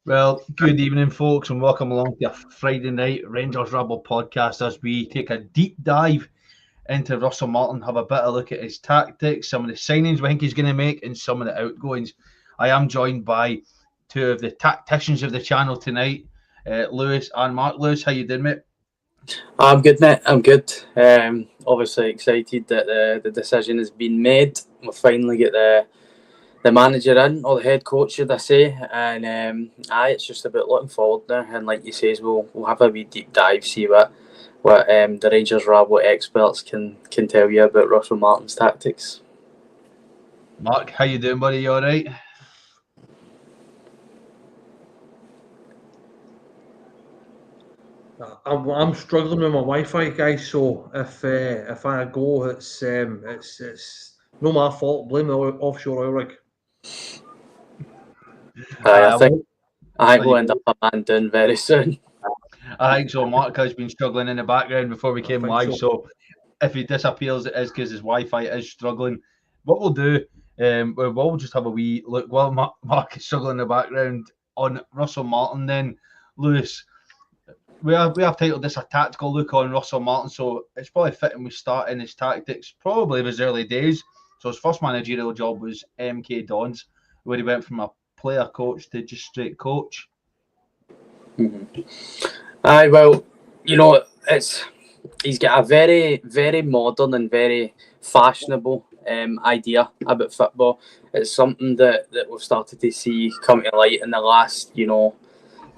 Well, good evening, folks, and welcome along to a Friday night Rangers Rabble Podcast as we take a deep dive into Russell Martin, have a bit of a look at his tactics, some of the signings we think he's going to make, and some of the outgoings. I am joined by two of the tacticians of the channel tonight, Lewis and Mark. Lewis, how you doing, mate? I'm good, mate. I'm good. Obviously excited that the decision has been made. We'll finally get the manager in, or the head coach, should I say? And it's just about looking forward now. And like you says, we'll have a wee deep dive, see what the Rangers Rabble experts can tell you about Russell Martin's tactics. Mark, how you doing, buddy? You all right? I'm struggling with my Wi-Fi, guys. So if I go, it's no my fault. Blame the offshore oil rig. I think we'll end up a man down very soon. I think so. Mark has been struggling in the background before we came live, so if he disappears, it is because his Wi-Fi is struggling. What we'll do, we'll just have a wee look while Mark is struggling in the background on Russell Martin. Then, Lewis, we have titled this a tactical look on Russell Martin, so it's probably fitting we start in his tactics, probably of his early days. So his first managerial job was MK Dons, where he went from a player coach to just straight coach. Mm-hmm. Well, you know, he's got a very, very modern and very fashionable idea about football. It's something that we've started to see come to light in the last,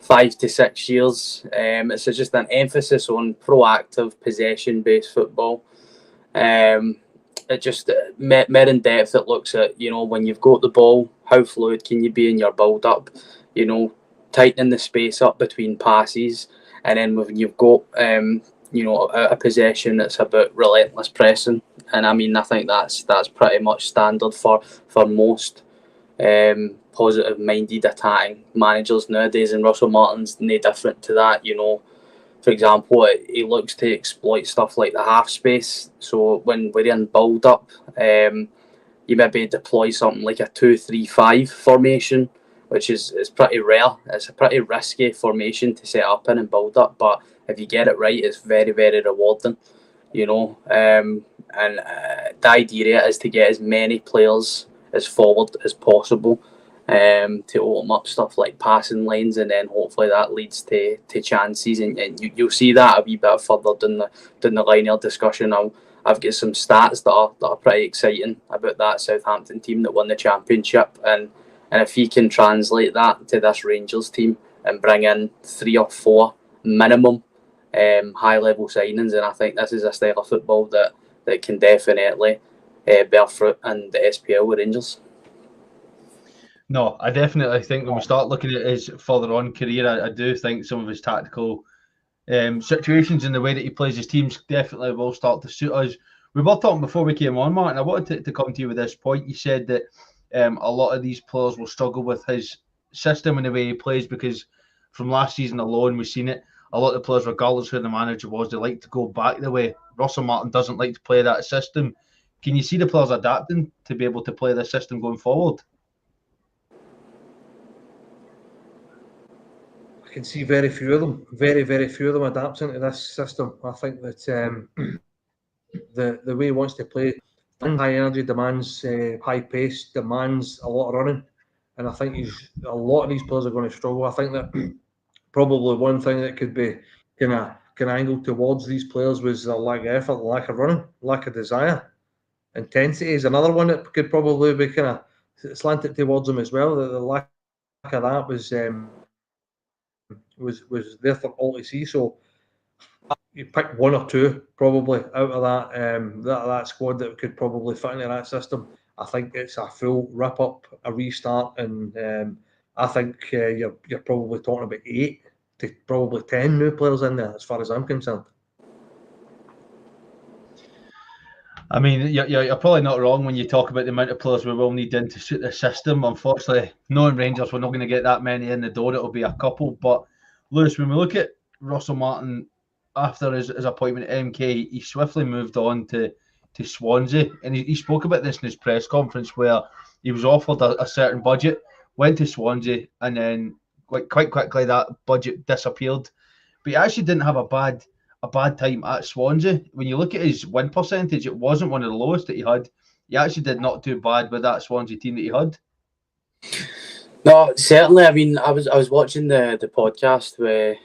5 to 6 years. It's just an emphasis on proactive, possession-based football. It just more in depth. It looks at when you've got the ball, how fluid can you be in your build-up? Tightening the space up between passes, and then when you've got a possession that's about relentless pressing. And I mean, I think that's pretty much standard for most positive-minded attacking managers nowadays, and Russell Martin's no different to that. For example, he looks to exploit stuff like the half space. So when we're in build-up, you maybe deploy something like a 2-3-5 formation, which is pretty rare. It's a pretty risky formation to set up in and build up, but if you get it right, it's very, very rewarding. And the idea is to get as many players as forward as possible, to open up stuff like passing lanes, and then hopefully that leads to chances, and you'll see that a wee bit further down the line of discussion. I've got some stats that are pretty exciting about that Southampton team that won the championship, and if he can translate that to this Rangers team and bring in 3 or 4 minimum high-level signings, and I think this is a style of football that can definitely bear fruit in the SPL with Rangers. No, I definitely think when we start looking at his further on career, I do think some of his tactical situations and the way that he plays his teams definitely will start to suit us. We were talking before we came on, Mark, and I wanted to come to you with this point. You said that a lot of these players will struggle with his system and the way he plays, because from last season alone, we've seen it. A lot of the players, regardless who the manager was, they like to go back the way. Russell Martin doesn't like to play that system. Can you see the players adapting to be able to play this system going forward? I can see very few of them, very, very few of them adapting to this system. I think that the way he wants to play, high energy demands high pace, demands a lot of running, and I think a lot of these players are going to struggle. I think that probably one thing that could be kind of angled towards these players was the lack of effort, the lack of running, lack of desire. Intensity is another one that could probably be kind of slanted towards them as well. The lack of that was there for all to see. So you pick 1 or 2 probably out of that squad that could probably fit into that system. I think it's a full rip up, a restart, and I think you're probably talking about 8 to probably 10 new players in there, as far as I'm concerned. I mean, you're probably not wrong when you talk about the amount of players we will need in to suit the system. Unfortunately, knowing Rangers, we're not going to get that many in the door. It'll be a couple. But, Lewis, when we look at Russell Martin, after his appointment at MK, he swiftly moved on to Swansea. And he spoke about this in his press conference, where he was offered a certain budget, went to Swansea, and then quite quickly that budget disappeared. But he actually didn't have a bad time at Swansea. When you look at his win percentage, it wasn't one of the lowest that he had. He actually did not do bad with that Swansea team that he had. No, certainly. I mean, I was watching the podcast with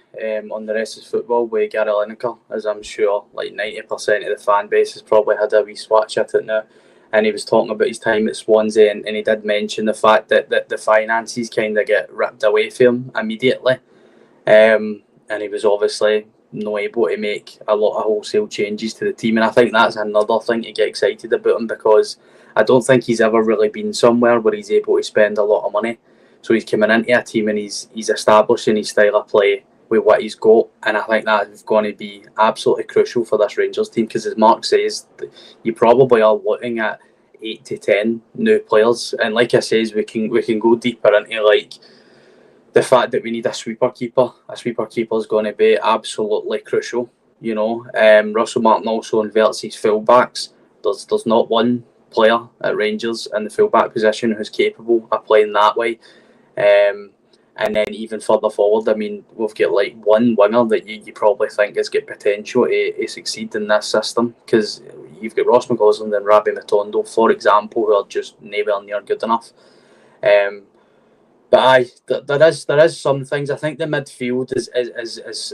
on the Rest is Football with Gary Lineker, as I'm sure like 90% of the fan base has probably had a wee swatch at it now. And he was talking about his time at Swansea, and he did mention the fact that the finances kind of get ripped away from him immediately. And he was obviously not able to make a lot of wholesale changes to the team. And I think that's another thing to get excited about him, because I don't think he's ever really been somewhere where he's able to spend a lot of money. So he's coming into a team and he's establishing his style of play with what he's got, and I think that's going to be absolutely crucial for this Rangers team, because as Mark says, you probably are looking at 8 to 10 new players, and like I says, we can go deeper into like the fact that we need a sweeper keeper. A sweeper keeper is going to be absolutely crucial. You know, Russell Martin also inverts his fullbacks. There's not one player at Rangers in the fullback position who's capable of playing that way. And then even further forward, I mean, we've got like one winger that you probably think has got potential to succeed in this system, because you've got Ross McGosland and Rabbi Matondo, for example, who are just nowhere near good enough. But there is some things. I think the midfield is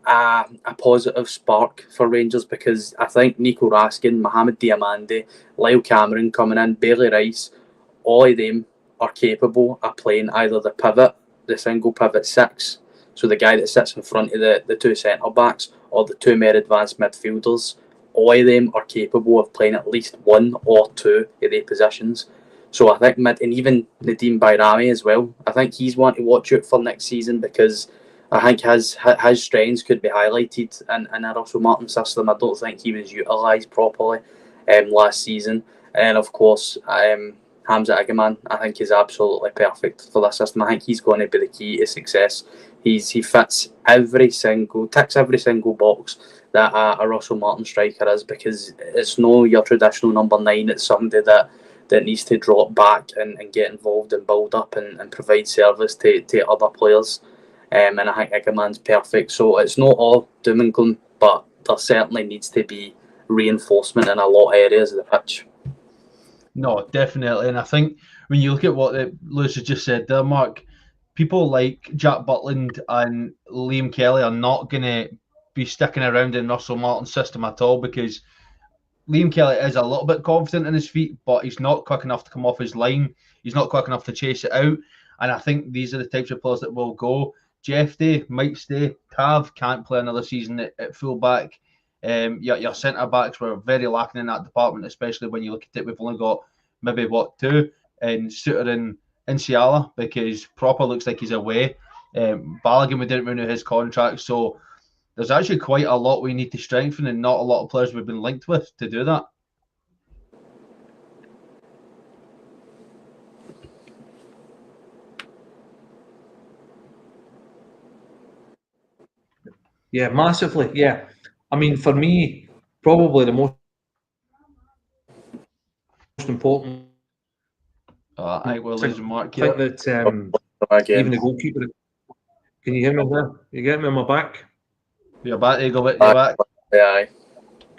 a positive spark for Rangers, because I think Nico Raskin, Mohamed Diamande, Lyle Cameron coming in, Bailey Rice, all of them are capable of playing either the pivot, the single pivot six, so the guy that sits in front of the two centre backs, or the two more advanced midfielders. All of them are capable of playing at least one or two of their positions. So I think and even Nadeem Bayrami as well, I think he's one to watch out for next season, because I think his strengths could be highlighted in a Russell Martin system. I don't think he was utilised properly last season. And of course, Hamza Agaman, I think, is absolutely perfect for that system. I think he's going to be the key to success. He ticks every single box that a Russell Martin striker is, because it's no your traditional number 9. It's somebody that needs to drop back and get involved and build up and provide service to other players. And I think Agaman's perfect. So it's not all doom and gloom, but there certainly needs to be reinforcement in a lot of areas of the pitch. No, definitely. And I think when you look at what Lewis has just said there, Mark, people like Jack Butland and Liam Kelly are not going to be sticking around in Russell Martin's system at all, because Liam Kelly is a little bit confident in his feet, but he's not quick enough to come off his line. He's not quick enough to chase it out. And I think these are the types of players that will go. Jeff Day might stay. Tav can't play another season at full-back. Your centre-backs were very lacking in that department, especially when you look at it. We've only got maybe, two, and Suter and Ciala, because Proper looks like he's away. Balogun, we didn't renew his contract, so there's actually quite a lot we need to strengthen, and not a lot of players we've been linked with to do that. Yeah, massively. Yeah. I mean, for me, probably the most important. I will lose Mark. I think that even the goalkeeper. Can you hear me there? You get me on my back? You're back, Eagle. You're back. Yeah.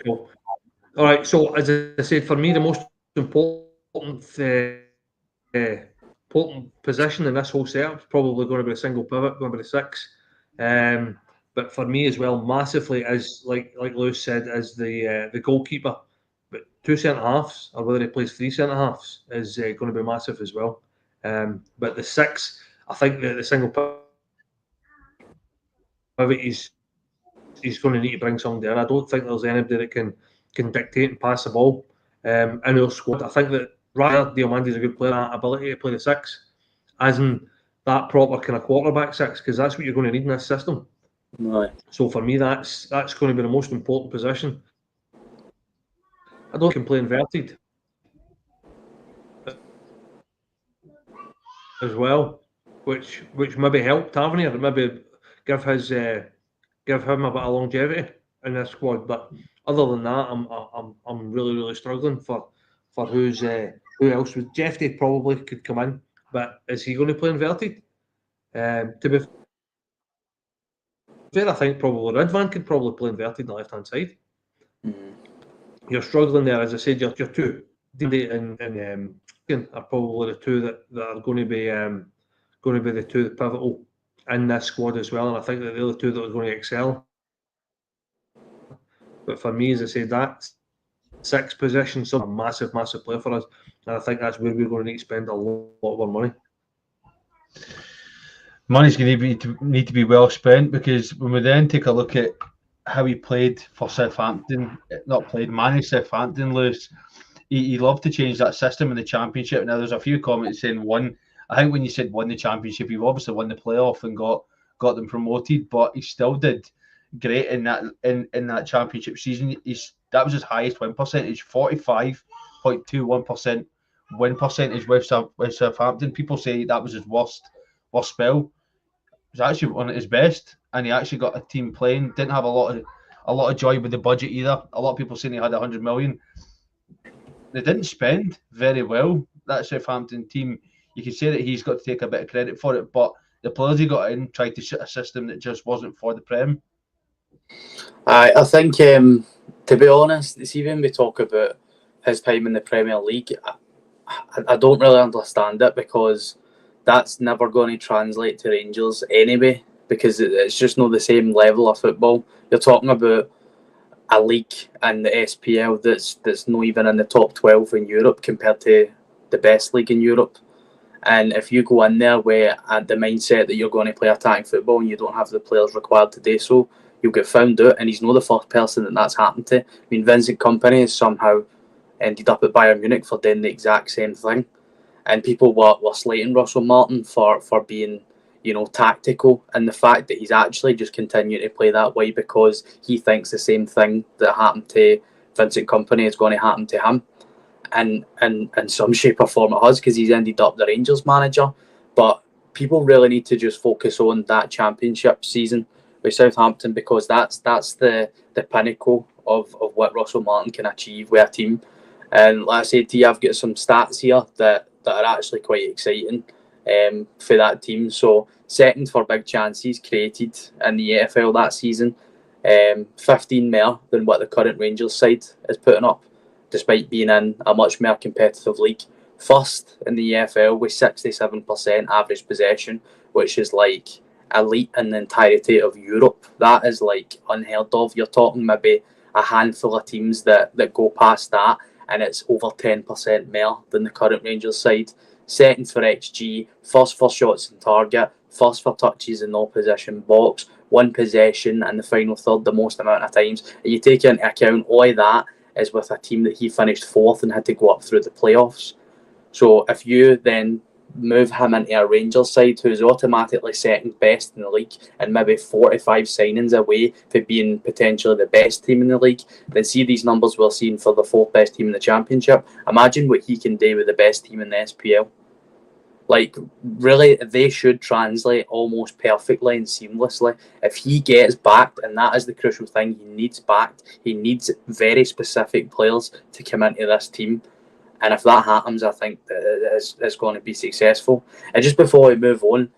Cool. All right. So, as I said, for me, the most important position in this whole setup is probably going to be a single pivot, going to be the 6. But for me as well, massively, as like Lewis said, as the goalkeeper. But 2 centre halves, or whether he plays 3 centre halves, is going to be massive as well. But the 6, I think the single pivot he's going to need to bring someone there. I don't think there's anybody that can dictate and pass the ball in our squad. I think that Diamande is a good player, that ability to play the 6, as in that proper kind of quarterback 6, because that's what you're going to need in this system. Right. So for me, that's going to be the most important position. I don't can play inverted as well, which maybe help Tavernier, maybe give him a bit of longevity in this squad. But other than that, I'm really struggling for who else. Jeff Day probably could come in, but is he going to play inverted? To be fair, I think probably Ridvan could probably play inverted on the left-hand side. You're struggling there, as I said. Your two, Dindy and are probably the two that are going to be the two pivotal in this squad as well. And I think that they're the two that are going to excel. But for me, as I said, that sixth position is a massive player for us, and I think that's where we're going to need to spend a lot of our money. Money's going to need to be well spent, because when we then take a look at how he played for Southampton, managed Southampton, Lewis, he loved to change that system in the Championship. Now, there's a few comments saying I think when you said won the Championship, you've obviously won the playoff and got them promoted, but he still did great in that Championship season. That was his highest win percentage, 45.21% win percentage with Southampton. People say that was his worst spell. It was actually one of his best, and he actually got a team playing. Didn't have a lot of joy with the budget either. A lot of people saying he had 100 million. They didn't spend very well. That Southampton team, you can say that he's got to take a bit of credit for it, but the players he got in tried to suit a system that just wasn't for the Prem. I think, to be honest, it's even we talk about his time in the Premier League, I don't really understand it, because that's never going to translate to Rangers anyway, because it's just not the same level of football. You're talking about a league in the SPL that's not even in the top 12 in Europe compared to the best league in Europe. And if you go in there with the mindset that you're going to play attacking football and you don't have the players required to do so, you'll get found out. And he's not the first person that's happened to. I mean, Vincent Kompany has somehow ended up at Bayern Munich for doing the exact same thing. And people were slating Russell Martin for being, tactical, and the fact that he's actually just continuing to play that way because he thinks the same thing that happened to Vincent Kompany is going to happen to him, and in some shape or form it has, because he's ended up the Rangers manager. But people really need to just focus on that Championship season with Southampton, because that's the pinnacle of what Russell Martin can achieve with a team. And like I said to you, I've got some stats here that are actually quite exciting for that team. So second for big chances created in the EFL that season, 15 more than what the current Rangers side is putting up, despite being in a much more competitive league. First in the EFL with 67% average possession, which is like elite in the entirety of Europe. That is like unheard of. You're talking maybe a handful of teams that go past that, and it's over 10% more than the current Rangers side. Second for XG, first for shots on target, first for touches in opposition box, one possession in the final third the most amount of times. And you take into account all of that is with a team that he finished fourth and had to go up through the playoffs. So if you then move him into a Rangers side who's automatically second best in the league and maybe 45 signings away for being potentially the best team in the league, then see these numbers we're seeing for the fourth best team in the Championship. Imagine what he can do with the best team in the SPL. Like, really, they should translate almost perfectly and seamlessly. If he gets backed, and that is the crucial thing, he needs backed. He needs very specific players to come into this team. And if that happens, I think that it's going to be successful. And just before we move on,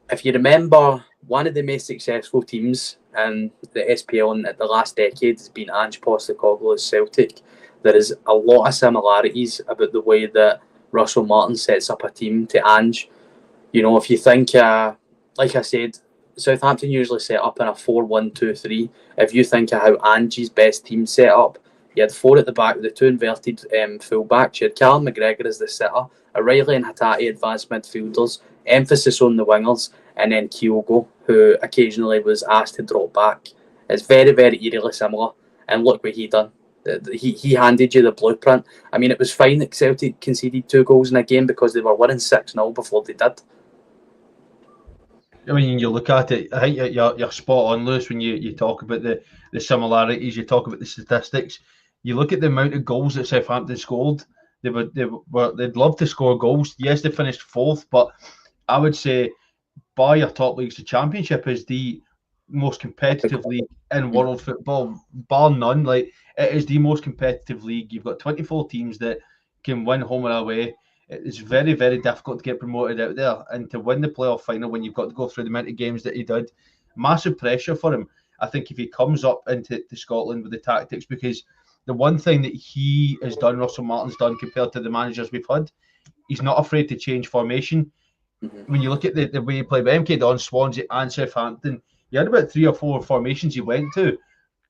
if you remember, one of the most successful teams in the SPL in the last decade has been Ange Postecoglou's Celtic. There is a lot of similarities about the way that Russell Martin sets up a team to Ange. If you think, like I said, Southampton usually set up in a 4-1-2-3. If you think of how Ange's best team set up, you had four at the back with the two inverted full-backs. You had Callum McGregor as the sitter, O'Reilly and Hatate advanced midfielders, emphasis on the wingers, and then Kyogo, who occasionally was asked to drop back. It's very, very eerily similar. And look what he done. He handed you the blueprint. I mean, it was fine that Celtic conceded 2 goals in a game because they were winning 6-0 before they did. I mean, you look at it, I think you're spot on, Lewis, when you talk about the similarities, you talk about the statistics. You look at the amount of goals that Southampton scored. They'd love to score goals. Yes, they finished fourth, but I would say by your top leagues, the Championship is the most competitive league in world football, bar none. Like, it is the most competitive league. You've got 24 teams that can win home or away. It's very, very difficult to get promoted out there, and to win the playoff final when you've got to go through the amount of games that he did, massive pressure for him. I think if he comes up into Scotland with the tactics, because the one thing that he has done, Russell Martin's done compared to the managers we've had, he's not afraid to change formation. When you look at the way he played with MK Dons, Swansea and Southampton, he had about 3 or 4 formations he went to,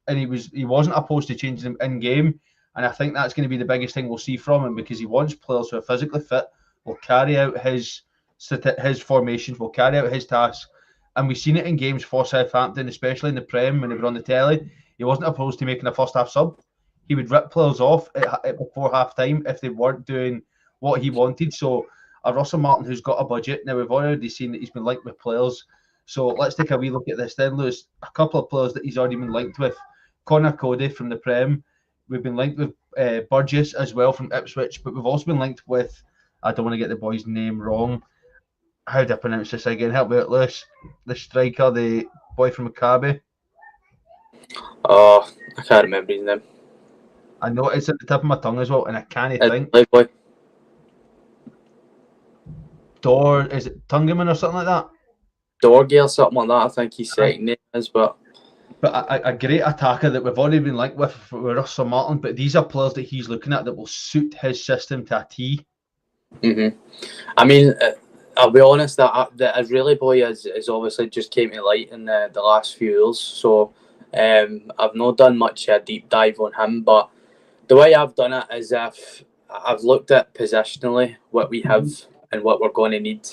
and he wasn't opposed to changing them in game. And I think that's going to be the biggest thing we'll see from him, because he wants players who are physically fit, will carry out his formations, will carry out his tasks. And we've seen it in games for Southampton, especially in the Prem when they were on the telly. He wasn't opposed to making a first half sub. He would rip players off before half time if they weren't doing what he wanted. So a Russell Martin who's got a budget. Now, we've already seen that he's been linked with players. So let's take a wee look at this then, Lewis. A couple of players that he's already been linked with. Connor Cody from the Prem. We've been linked with Burgess as well from Ipswich, but we've also been linked with, I don't want to get the boy's name wrong. How do I pronounce this again? Help me out, Lewis. The striker, the boy from Maccabi. Oh, I can't remember his name. I know it's at the tip of my tongue as well, and I can't think. Boy. Is it Tungaman or something like that? Dorgy or something like that, I think his second name is, but a great attacker that we've already been linked with Russell Martin, but these are players that he's looking at that will suit his system to a T. I mean, I'll be honest, that Israeli boy is obviously just came to light in the last few years, so I've not done much deep dive on him, but the way I've done it is if I've looked at positionally what we have and what we're going to need.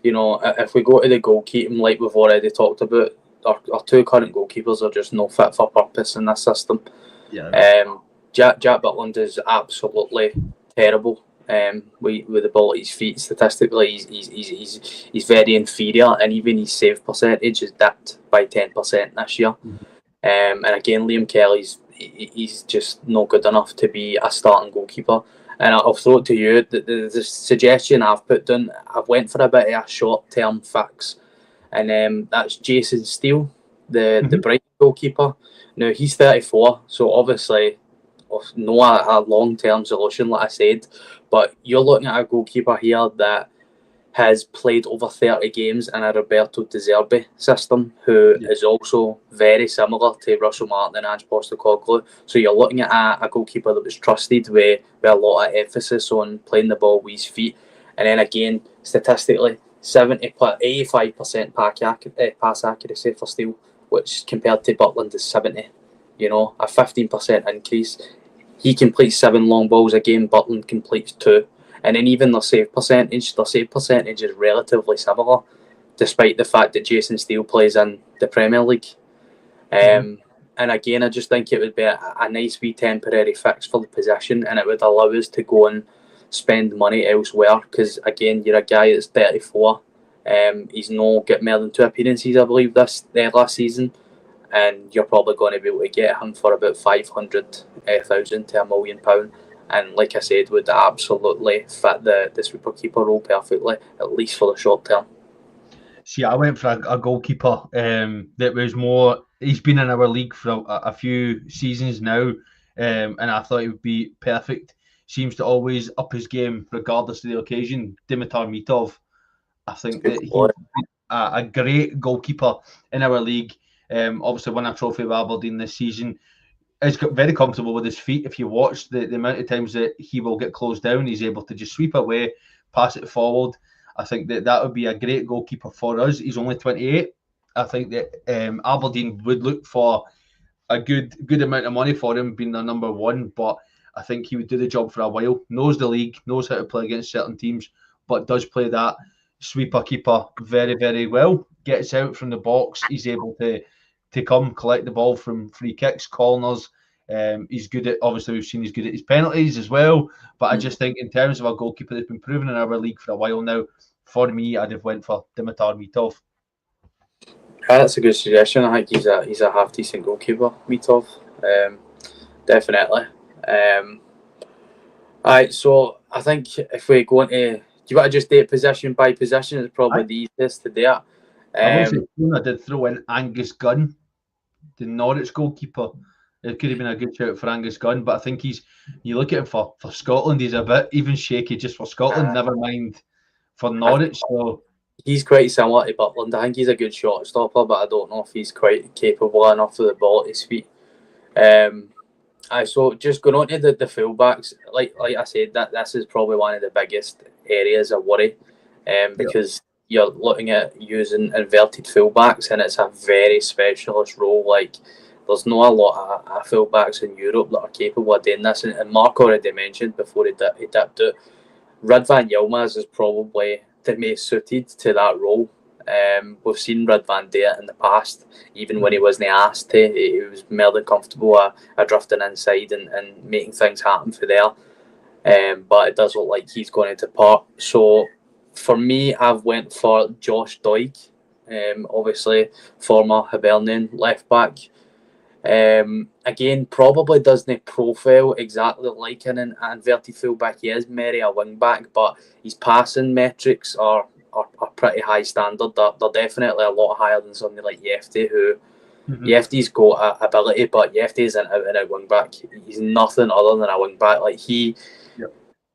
You know, if we go to the goalkeeping, like we've already talked about, our 2 current goalkeepers are just no fit for purpose in this system. Jack Butland is absolutely terrible. With the ball at his feet, statistically, he's very inferior, and even his save percentage is dipped by 10% this year. And again, Liam Kelly's he's just not good enough to be a starting goalkeeper. And I'll throw it to you. The suggestion I've put down, I've went for a bit of a short-term fix, and that's Jason Steele, the Brighton goalkeeper. Now, he's 34, so obviously not a long-term solution, like I said, but you're looking at a goalkeeper here that has played over 30 games in a Roberto De Zerbi system, who is also very similar to Russell Martin and Ange Postecoglou. So you're looking at a goalkeeper that was trusted with a lot of emphasis on playing the ball with his feet. And then again, statistically, 85% pass accuracy for Steele, which compared to Butland is 70. You know, a 15% increase. He completes 7 long balls a game, Butland completes 2. And then even their save percentage is relatively similar, despite the fact that Jason Steele plays in the Premier League. And again, I just think it would be a nice wee temporary fix for the position, and it would allow us to go and spend money elsewhere. Because again, you're a guy that's 34. He's not got more than 2 appearances, I believe, last season. And you're probably going to be able to get him for about 500,000 to £1 million. And like I said, would absolutely fit the sweeper keeper role perfectly, at least for the short term. See, I went for a goalkeeper that was more. He's been in our league for a few seasons now, and I thought it would be perfect. Seems to always up his game regardless of the occasion. Dimitar Mitov, I think that he's a great goalkeeper in our league. Obviously won a trophy with Aberdeen this season. Is very comfortable with his feet. If you watch the amount of times that he will get closed down, he's able to just sweep away, pass it forward. I think that would be a great goalkeeper for us. He's only 28. I think that Aberdeen would look for a good amount of money for him, being their number 1. But I think he would do the job for a while. Knows the league, knows how to play against certain teams, but does play that sweeper keeper very, very well. Gets out from the box. He's able to come collect the ball from free kicks, corners. He's good at, obviously we've seen he's good at his penalties as well. But I just think in terms of a goalkeeper that's been proven in our league for a while now, for me, I'd have went for Dimitar Mitov. That's a good suggestion. I think he's a half decent goalkeeper, Mitov. Definitely. Alright, so I think if we go into, do you want to just do it position by position? It's probably the easiest to do it. I did throw in Angus Gunn, the Norwich goalkeeper, it could have been a good shout for Angus Gunn, but I think you look at him for Scotland, he's a bit even shaky just for Scotland, never mind for Norwich. So he's quite similar to Butland. I think he's a good shot stopper, but I don't know if he's quite capable enough with the ball at his feet. So just going on to the fullbacks, like I said, that this is probably one of the biggest areas of worry, because you're looking at using inverted fullbacks, and it's a very specialist role. Like, there's not a lot of fullbacks in Europe that are capable of doing this. And Mark already mentioned before he dipped out, Ridvan Yilmaz is probably the most suited to that role. We've seen Ridvan do it in the past, even when he wasn't asked to. He was more than comfortable drifting inside and making things happen for there. But it does look like he's going to depart. So for me, I've went for Josh Doig, obviously former Hibernian left back. Again, probably doesn't profile exactly like an inverted fullback. He is merely a wing back, but his passing metrics are pretty high standard. They're definitely a lot higher than somebody like Yefty, who Yefty's got ability, but Yefty is an out-and-out wing back. He's nothing other than a wing back. Like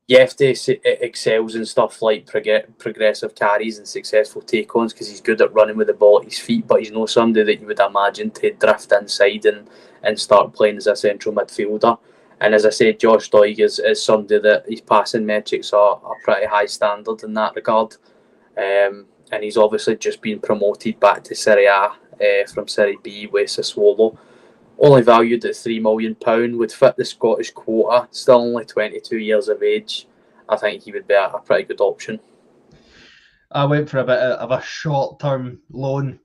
Yefty excels in stuff like progressive carries and successful take-ons because he's good at running with the ball at his feet, but he's not somebody that you would imagine to drift inside and start playing as a central midfielder. And as I said, Josh Doig is somebody that his passing metrics are pretty high standard in that regard. And he's obviously just been promoted back to Serie A from Serie B with Sassuolo. Only valued at £3 million, would fit the Scottish quota, still only 22 years of age. I think he would be a pretty good option. I went for a bit of a short-term loan.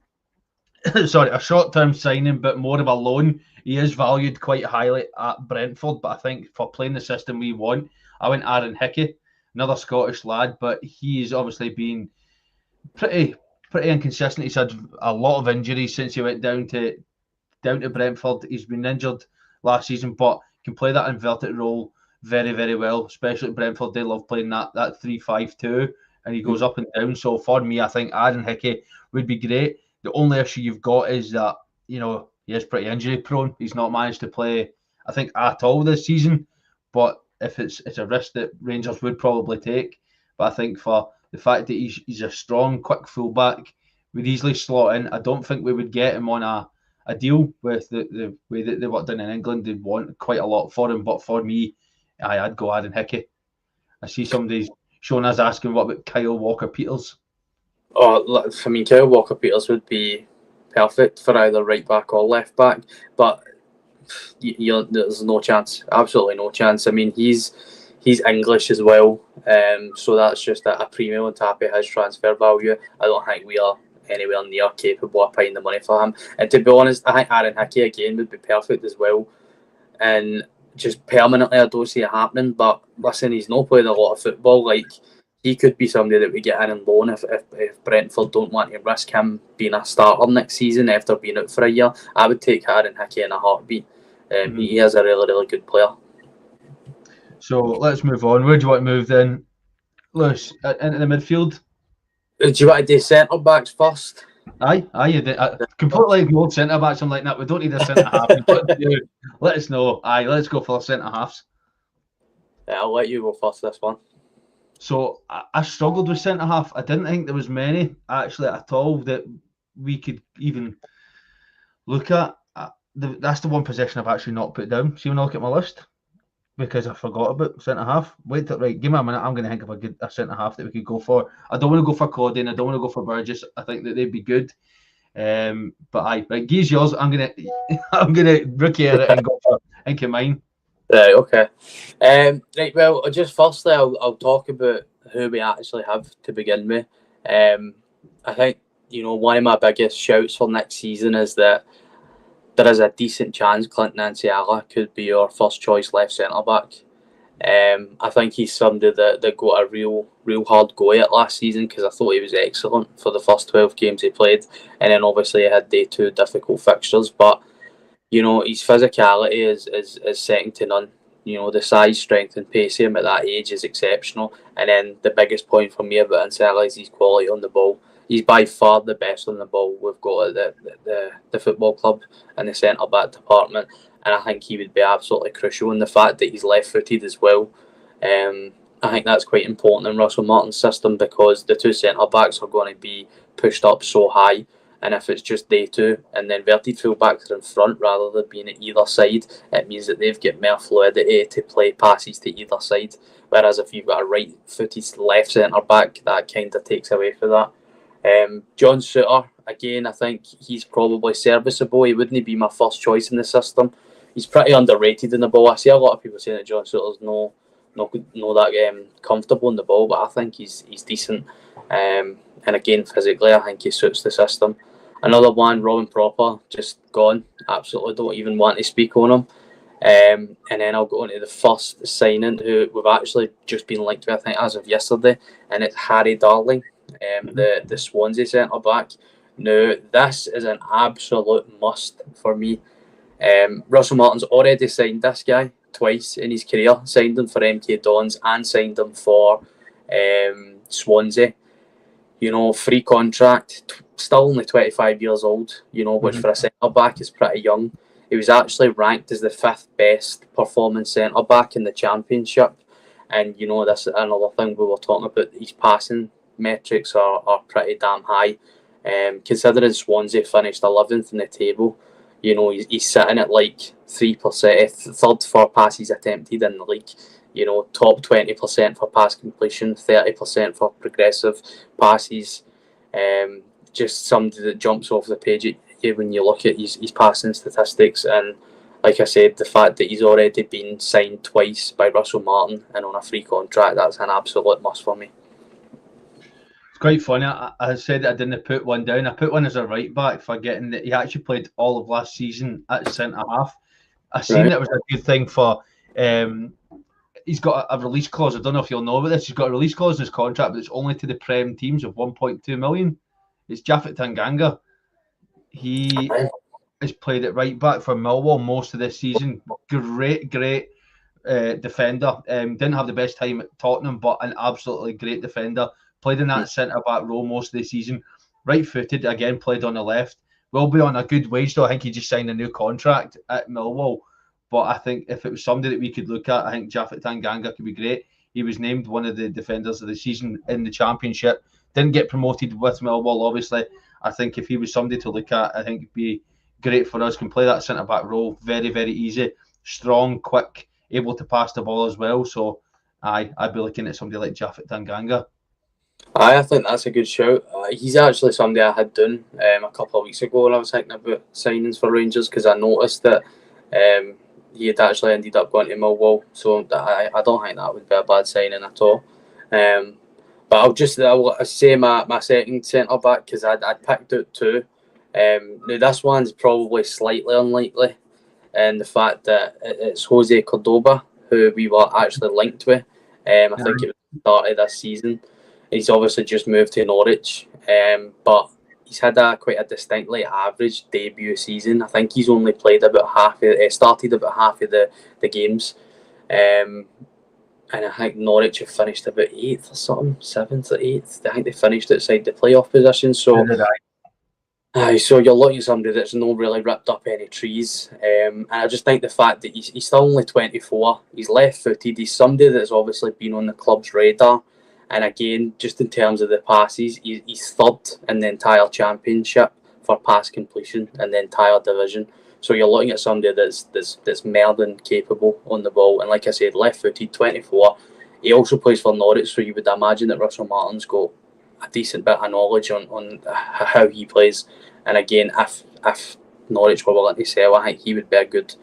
Sorry, a short-term signing, but more of a loan. He is valued quite highly at Brentford, but I think for playing the system we want, I went Aaron Hickey, another Scottish lad, but he's obviously been pretty inconsistent. He's had a lot of injuries since he went down to Brentford. He's been injured last season, but can play that inverted role very, very well, especially at Brentford. They love playing that 3-5-2, and he goes up and down. So for me, I think Aaron Hickey would be great. The only issue you've got is that, he is pretty injury prone. He's not managed to play, I think, at all this season. But if it's a risk that Rangers would probably take. But I think for the fact that he's a strong, quick fullback, would easily slot in. I don't think we would get him on a deal with the way that they worked done in England. They'd want quite a lot for him. But for me, I'd go Aaron Hickey. I see somebody's showing us asking, what about Kyle Walker-Peters? Oh, I mean, Kyle Walker-Peters would be perfect for either right back or left back, but there's no chance, absolutely no chance. I mean, he's English as well, so that's just a premium on top of his transfer value. I don't think we are anywhere near capable of paying the money for him. And to be honest, I think Aaron Hickey again would be perfect as well. And just permanently, I don't see it happening. But listen, he's not played a lot of football. Like, he could be somebody that we get in and loan if Brentford don't want to risk him being a starter next season after being out for a year. I would take Aaron Hickey in a heartbeat. He is a really, really good player. So let's move on. Where do you want to move then, Lewis? Into the midfield? Do you want to do centre backs first? Aye, you did. I completely ignored centre backs. I'm like, no, we don't need a centre half. Let us know. Aye, let's go for the centre halves. Yeah, I'll let you go first this one. So I struggled with centre half. I didn't think there was many actually at all that we could even look at. That's the one position I've actually not put down. See when I look at my list, because I forgot about centre half. Right, give me a minute. I'm going to think of a centre half that we could go for. I don't want to go for Cody and I don't want to go for Burgess. I think that they'd be good. But right, Guy's yours. I'm gonna rookie it and go for mine. Right, okay. Right, well, just firstly, I'll talk about who we actually have to begin with. I think, one of my biggest shouts for next season is that there is a decent chance Clinton Anciala could be our first choice left centre back. I think he's somebody that got a real hard go at last season because I thought he was excellent for the first 12 games he played, and then obviously he had day 2 difficult fixtures. But his physicality is second to none. The size, strength, and pace of him at that age is exceptional. And then the biggest point for me about Anciala is his quality on the ball. He's by far the best on the ball we've got at the football club in the centre back department. and I think he would be absolutely crucial. And the fact that he's left-footed as well, I think that's quite important in Russell Martin's system, because the two centre-backs are going to be pushed up so high, and if it's just they two and the inverted full-backs are in front rather than being at either side, it means that they've got more fluidity to play passes to either side, whereas if you've got a right-footed left centre-back, that kind of takes away from that. John Souttar, again, I think he's probably serviceable. He wouldn't be my first choice in the system. He's pretty underrated in the ball. I see a lot of people saying that John Souttar's not that comfortable in the ball, but I think he's decent. And again, physically, I think he suits the system. Another one, Robin Proper, just gone. Absolutely don't even want to speak on him. And then I'll go on to the first signing, who we've actually just been linked with, I think, as of yesterday, and it's Harry Darling, the Swansea centre-back. Now, this is an absolute must for me. Russell Martin's already signed this guy twice in his career, signed him for MK Dons and signed him for Swansea. You know, free contract, still only 25 years old, you know, which for a centre-back is pretty young. He was actually ranked as the 5th best performing centre-back in the Championship. And, you know, this is another thing we were talking about. His passing metrics are pretty damn high. Considering Swansea finished 11th in the table, you know, he's sitting at like 3%, third for passes attempted in the league. You know, top 20% for pass completion, 30% for progressive passes. Just somebody that jumps off the page when you look at his passing statistics. And like I said, the fact that he's already been signed twice by Russell Martin and on a free contract, that's an absolute must for me. It's quite funny. I said that I didn't put one down. I put one as a right back, forgetting that he actually played all of last season at centre half. I seen that it was a good thing for. He's got a release clause. I don't know if you'll know about this. He's got a release clause in his contract, but it's only to the Prem teams of 1.2 million. It's Japhet Tanganga. He has played at right back for Millwall most of this season. Great defender. Didn't have the best time at Tottenham, but an absolutely great defender. Played in that centre back role most of the season. Right footed, again, played on the left. Will be on a good wage though. I think he just signed a new contract at Millwall. But I think if it was somebody that we could look at, I think Japhet Tanganga could be great. He was named one of the defenders of the season in the Championship. Didn't get promoted with Millwall, obviously. I think if he was somebody to look at, I think it'd be great for us. Can play that centre-back role very, very easy. Strong, quick, able to pass the ball as well. So, I'd be looking at somebody like Japhet Tanganga. I think that's a good shout. He's actually somebody I had done a couple of weeks ago when I was thinking about signings for Rangers, because I noticed that he had actually ended up going to Millwall, so I don't think that would be a bad signing at all. But I'll say my second centre back, because I picked out two. Now this one's probably slightly unlikely, and the fact that it's Jose Cordoba, who we were actually linked with. I think it was the start of this season. He's obviously just moved to Norwich, but he's had quite a distinctly average debut season. I think he's only played about started about half of the games. And I think Norwich have finished about 8th or something, 7th or 8th. I think they finished outside the playoff position. So, so you're looking at somebody that's not really ripped up any trees. And I just think the fact that he's still only 24, he's left-footed, he's somebody that's obviously been on the club's radar. And again, just in terms of the passes, he's third in the entire Championship for pass completion in the entire division. So you're looking at somebody that's more than capable on the ball. And like I said, left-footed, 24. He also plays for Norwich, so you would imagine that Russell Martin's got a decent bit of knowledge on how he plays. And again, if Norwich were willing to sell, I think he would be a good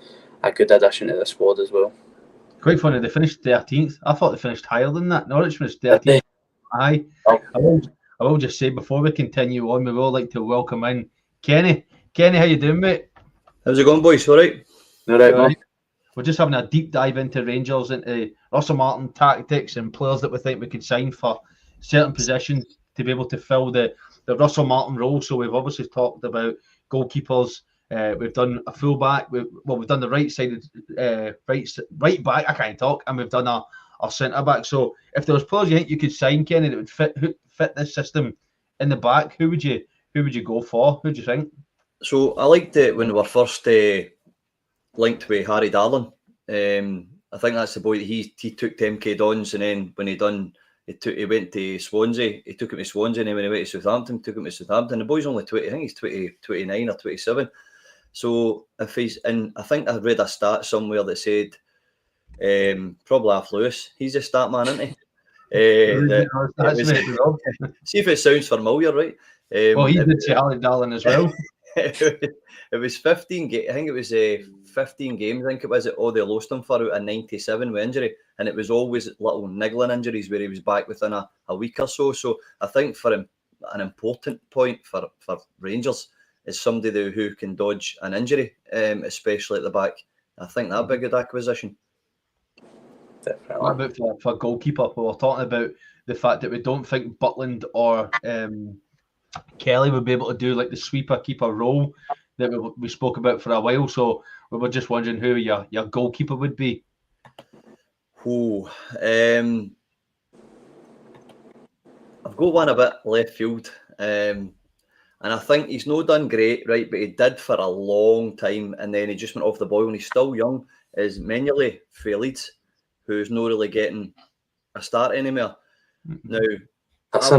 addition to the squad as well. Quite funny, they finished 13th. I thought they finished higher than that. Norwich finished 13th. Aye. I will just say, before we continue on, we will like to welcome in Kenny. Kenny, how you doing, mate? How's it going, boys? All right? All right, man. We're just having a deep dive into Rangers, into Russell Martin tactics and players that we think we could sign for certain positions to be able to fill the Russell Martin role. So we've obviously talked about goalkeepers. We've done a fullback. We've done the right-sided right back. I can't talk, and we've done our centre back. So if there was players you think you could sign, Kenny, that would fit this system in the back, who would you go for? Who do you think? So I liked it when we were first linked with Harry Darlin. I think that's the boy that he took to MK Dons, and then when he went to Swansea. He took him to Swansea, and then when he went to Southampton, took him to Southampton. The boy's only 20. I think he's 29 or 27. So if he's in, I think I read a stat somewhere that said probably Alf Lewis. He's a stat man, isn't he? See if it sounds familiar, right? Well, he did say Harry Darlin as well. It was 15. I think it was 15 games. I think it was that they lost him for out of 97 with injury, and it was always little niggling injuries where he was back within a week or so. So I think for him, an important point for Rangers is somebody who can dodge an injury, especially at the back. I think that'd be a good acquisition. Definitely. What about for goalkeeper? We were talking about the fact that we don't think Butland or Kelly would be able to do like the sweeper keeper role that we spoke about for a while. So we were just wondering who your goalkeeper would be. I've got one a bit left field, and I think he's not done great, right? But he did for a long time, and then he just went off the boil. And he's still young. Is Mignolet for Leeds, who's not really getting a start anymore. Now, that's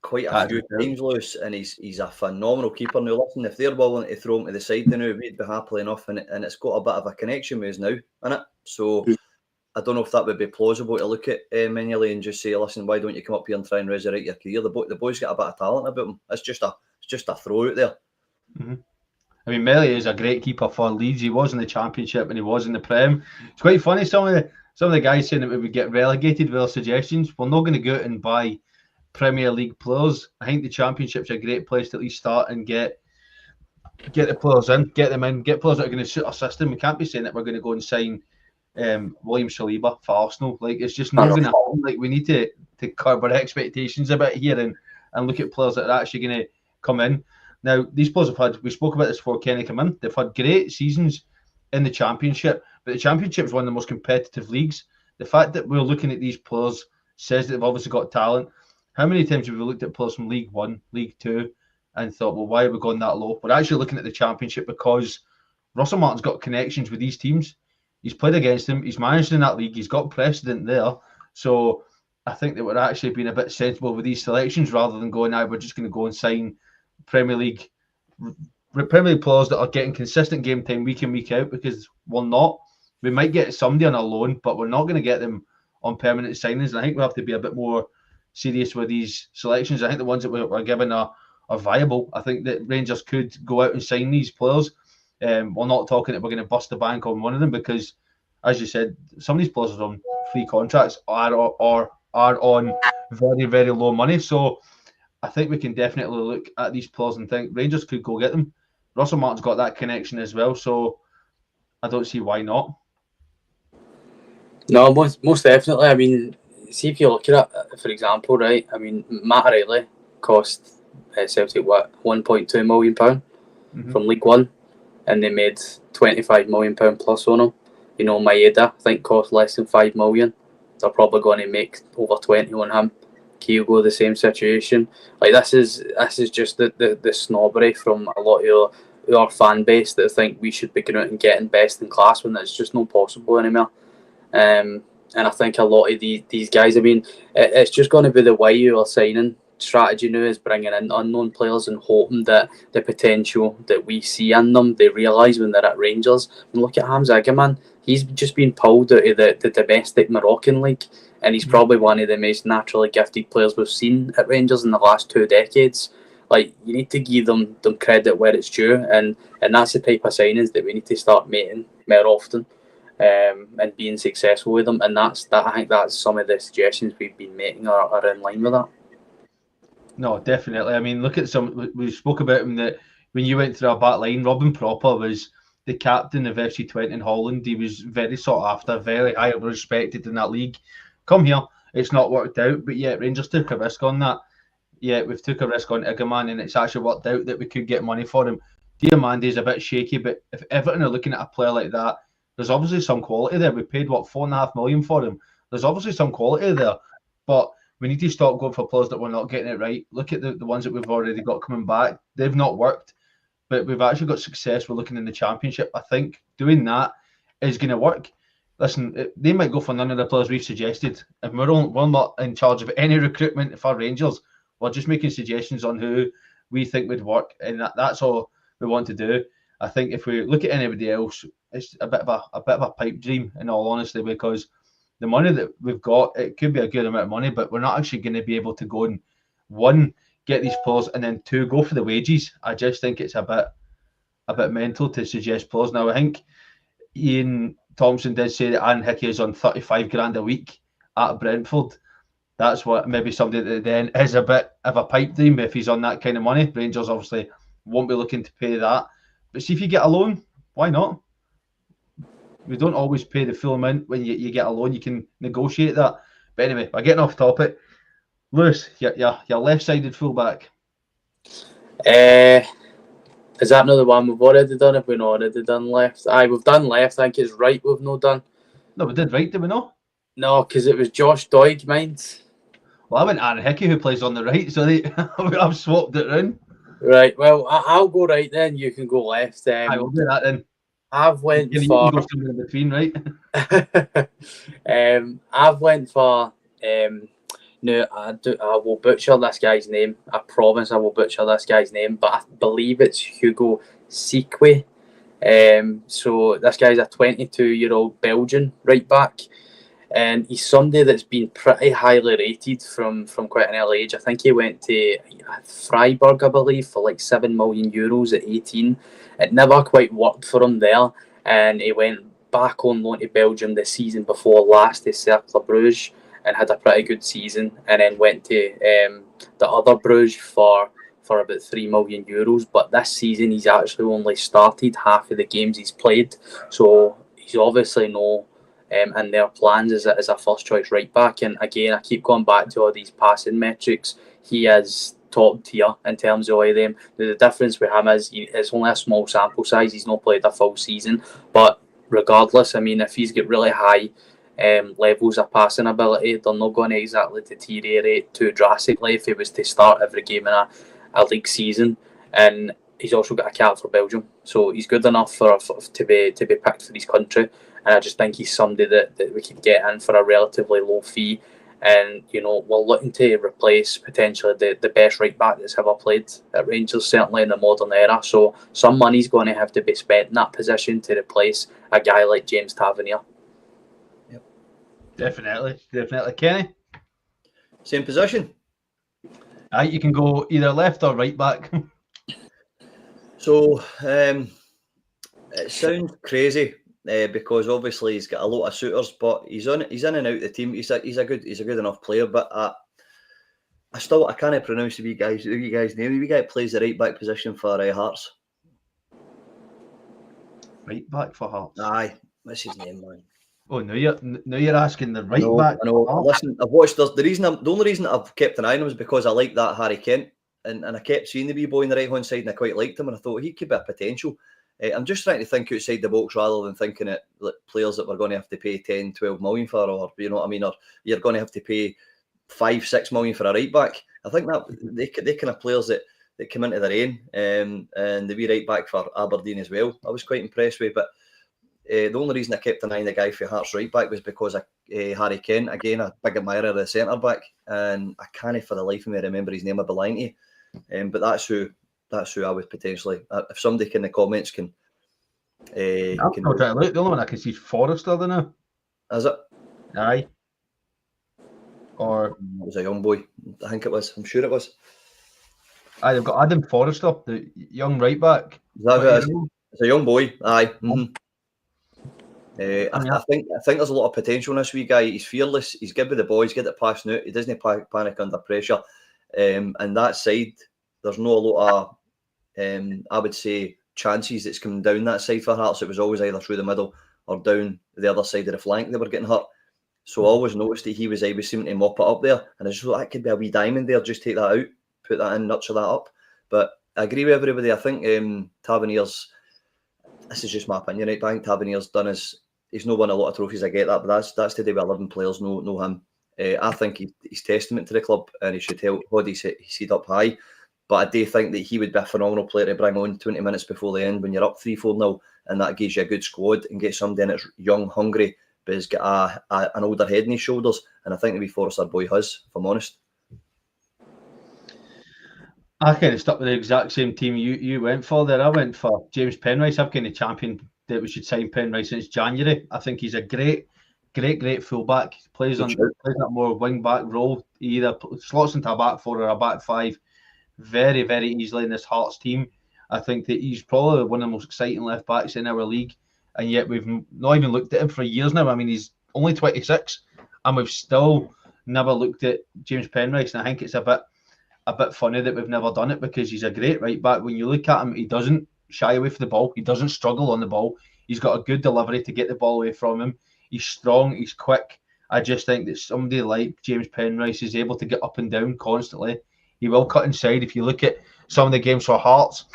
quite a few times, Lewis, and he's a phenomenal keeper. Now, listen, if they're willing to throw him to the side now, we'd be happily enough, and it's got a bit of a connection with us now, innit? So I don't know if that would be plausible to look at Mignolet and just say, listen, why don't you come up here and try and resurrect your career? The boy's got a bit of talent about him. It's just a throw out there. Mm-hmm. I mean, Mignolet is a great keeper for Leeds. He was in the Championship and he was in the Prem. It's quite funny. Some of the guys saying that we would get relegated with our suggestions. We're not going to go out and buy Premier League players. I think the Championship's a great place to at least start and get the players in, get them in, get players that are going to suit our system. We can't be saying that we're going to go and sign William Saliba for Arsenal. Like, it's just not going to happen. Like, we need to curb our expectations a bit here and look at players that are actually going to come in. Now, these players we spoke about this before Kenny came in, they've had great seasons in the Championship, but the Championship is one of the most competitive leagues. The fact that we're looking at these players says that they've obviously got talent. How many times have we looked at players from League One, League Two, and thought, well, why are we going that low? We're actually looking at the Championship because Russell Martin's got connections with these teams. He's played against them. He's managed in that league. He's got precedent there. So I think that we're actually being a bit sensible with these selections rather than going, we're just going to go and sign Premier League players that are getting consistent game time week in, week out, because we're not. We might get somebody on a loan, but we're not going to get them on permanent signings. And I think we have to be a bit more serious with these selections. I think the ones that we're given are viable. I think that Rangers could go out and sign these players. We're not talking that we're going to bust the bank on one of them because, as you said, some of these players are on free contracts or are on very, very low money. So I think we can definitely look at these players and think Rangers could go get them. Russell Martin's got that connection as well, so I don't see why not. No, most definitely. I mean, see if you look at it, for example, right? I mean, Matt O'Reilly cost Celtic £1.2 million from League One, and they made £25 million plus on him. You know, Maeda, I think, cost less than $5 million. They're probably going to make over 20 on him. Kyogo, the same situation. Like, this is just the snobbery from a lot of our fan base that think we should be going out and getting best in class when that's just not possible anymore. And I think a lot of these guys, I mean, it's just going to be the way you are signing strategy now is bringing in unknown players and hoping that the potential that we see in them, they realise when they're at Rangers. And look at Hamza Agaman. He's just been pulled out of the domestic Moroccan league, and he's probably one of the most naturally gifted players we've seen at Rangers in the last 2 decades. Like, you need to give them credit where it's due, and that's the type of signings that we need to start making more often, and being successful with them. And I think that's some of the suggestions we've been making are in line with that. No, definitely. I mean, look at we spoke about him that when you went through our back line, Robin Propper was the captain of FC Twente in Holland. He was very sought after, very highly respected in that league. Come here, it's not worked out, but yet Rangers took a risk on that. Yeah, we've took a risk on Igaman, and it's actually worked out that we could get money for him. Diamandi's a bit shaky, but if Everton are looking at a player like that, there's obviously some quality there. We paid, $4.5 million for him. There's obviously some quality there, but we need to stop going for players that we're not getting it right. Look at the ones that we've already got coming back. They've not worked. but we've actually got success with looking in the Championship. I think doing that is going to work. Listen, they might go for none of the players we've suggested. If we're not in charge of any recruitment for Rangers, we're just making suggestions on who we think would work, and that's all we want to do. I think if we look at anybody else, it's a bit of a pipe dream, in all honesty, because the money that we've got, it could be a good amount of money, but we're not actually going to be able to go and, one, get these players, and then two, go for the wages. I just think it's a bit mental to suggest players. Now, I think Ian Thompson did say that Aaron Hickey is on 35 grand a week at Brentford. That's what maybe somebody that then is a bit of a pipe dream if he's on that kind of money. Rangers obviously won't be looking to pay that. But see, if you get a loan, why not? We don't always pay the full amount when you get a loan. You can negotiate that. But anyway, we're getting off topic. Lewis, your left-sided fullback. Is that not the one we've already done? If we've not already done left? Aye, we've done left. I think it's right we've not done. No, we did right, did we not? No, because it was Josh Doig, mind. Well, I went Aaron Hickey, who plays on the right, so I've swapped it round. Right, well, I'll go right then. You can go left. I will do that then. I've went you for... can go somewhere in between, right? I've went for... No, I will butcher this guy's name. I promise I will butcher this guy's name, but I believe it's Hugo Sikwe. So this guy's a 22-year-old Belgian right back, and he's somebody that's been pretty highly rated from quite an early age. I think he went to Freiburg, I believe, for like €7 million at 18. It never quite worked for him there, and he went back on loan to Belgium the season before last to Cercle Bruges, and had a pretty good season, and then went to the other Bruges for about €3 million. But this season he's actually only started half of the games he's played, so he's obviously no in their plans as a first choice right back. And again, I keep going back to all these passing metrics. He is top tier in terms of all of them. The difference with him is it's only a small sample size. He's not played a full season, but regardless, I mean, if he's got really high levels of passing ability, they're not going to exactly deteriorate too drastically if he was to start every game in a league season. And he's also got a cap for Belgium, so he's good enough to be picked for his country. And I just think he's somebody that we could get in for a relatively low fee. And we're looking to replace potentially the best right back that's ever played at Rangers, certainly in the modern era. So some money's going to have to be spent in that position to replace a guy like James Tavernier. Definitely. Kenny? Same position. Aye, you can go either left or right back. So, it sounds crazy because obviously he's got a lot of suitors, but he's in and out of the team. He's a good enough player, but I can't pronounce the wee guy's name. The wee guy plays the right back position for Hearts. Right back for Hearts? Aye, what's his name, man? Oh, now you're asking the right back. I know. Listen, I've watched. The only reason I've kept an eye on him is because I like that Harry Kent, and I kept seeing the wee boy on the right hand side, and I quite liked him, and I thought he could be a potential. I'm just trying to think outside the box rather than thinking it like players that we're going to have to pay 10, 12 million for, or you know what I mean, or you're going to have to pay 5, 6 million for a right back. I think that they kind of players that come into their own, and the wee right back for Aberdeen as well, I was quite impressed with, but. The only reason I kept an eye on the guy for Hearts right back was because Harry Kent, again, a big admirer of the centre back, and I can't for the life of me remember his name, Belanti. But that's who I would potentially. If somebody in the comments can. I'm not trying to look. The only one I can see is Forrester, don't know. Is it? Aye. Or it was a young boy. I think it was. I'm sure it was. Aye, they've got Adam Forrester, the young right back. Is that who it is? It's a young boy. Aye. Mm-hmm. I think there's a lot of potential in this wee guy. He's fearless. He's good with the boys. Get it passing out. He doesn't panic under pressure. And that side, there's not a lot of, I would say, chances that's coming down that side for Hearts. It was always either through the middle or down the other side of the flank they were getting hurt. So I always noticed that he was seeming to mop it up there. And I just thought that could be a wee diamond there. Just take that out, put that in, nurture that up. But I agree with everybody. I think Tavernier's, this is just my opinion, right? I think Tavernier's done he's not won a lot of trophies, I get that, but that's today with 11 players know him. I think he's testament to the club, and he should hold his head up high. But I do think that he would be a phenomenal player to bring on 20 minutes before the end when you're up 3-4-0, and that gives you a good squad and get somebody in that's young, hungry, but has got an older head on his shoulders. And I think the wee Forrester boy has, if I'm honest. I kind of stuck with the exact same team you went for there. I went for James Penrice. I've kind of championed that we should sign Penrice since January. I think he's a great fullback. He plays that more wing back role. He either slots into a back four or a back five very, very easily in this Hearts team. I think that he's probably one of the most exciting left backs in our league, and yet we've not even looked at him for years now. I mean, he's only 26, and we've still never looked at James Penrice, and I think it's a bit funny that we've never done it, because he's a great right back. When you look at him, he doesn't shy away from the ball. He doesn't struggle on the ball. He's got a good delivery to get the ball away from him. He's strong. He's quick. I just think that somebody like James Penrice is able to get up and down constantly. He will cut inside. If you look at some of the games for Hearts,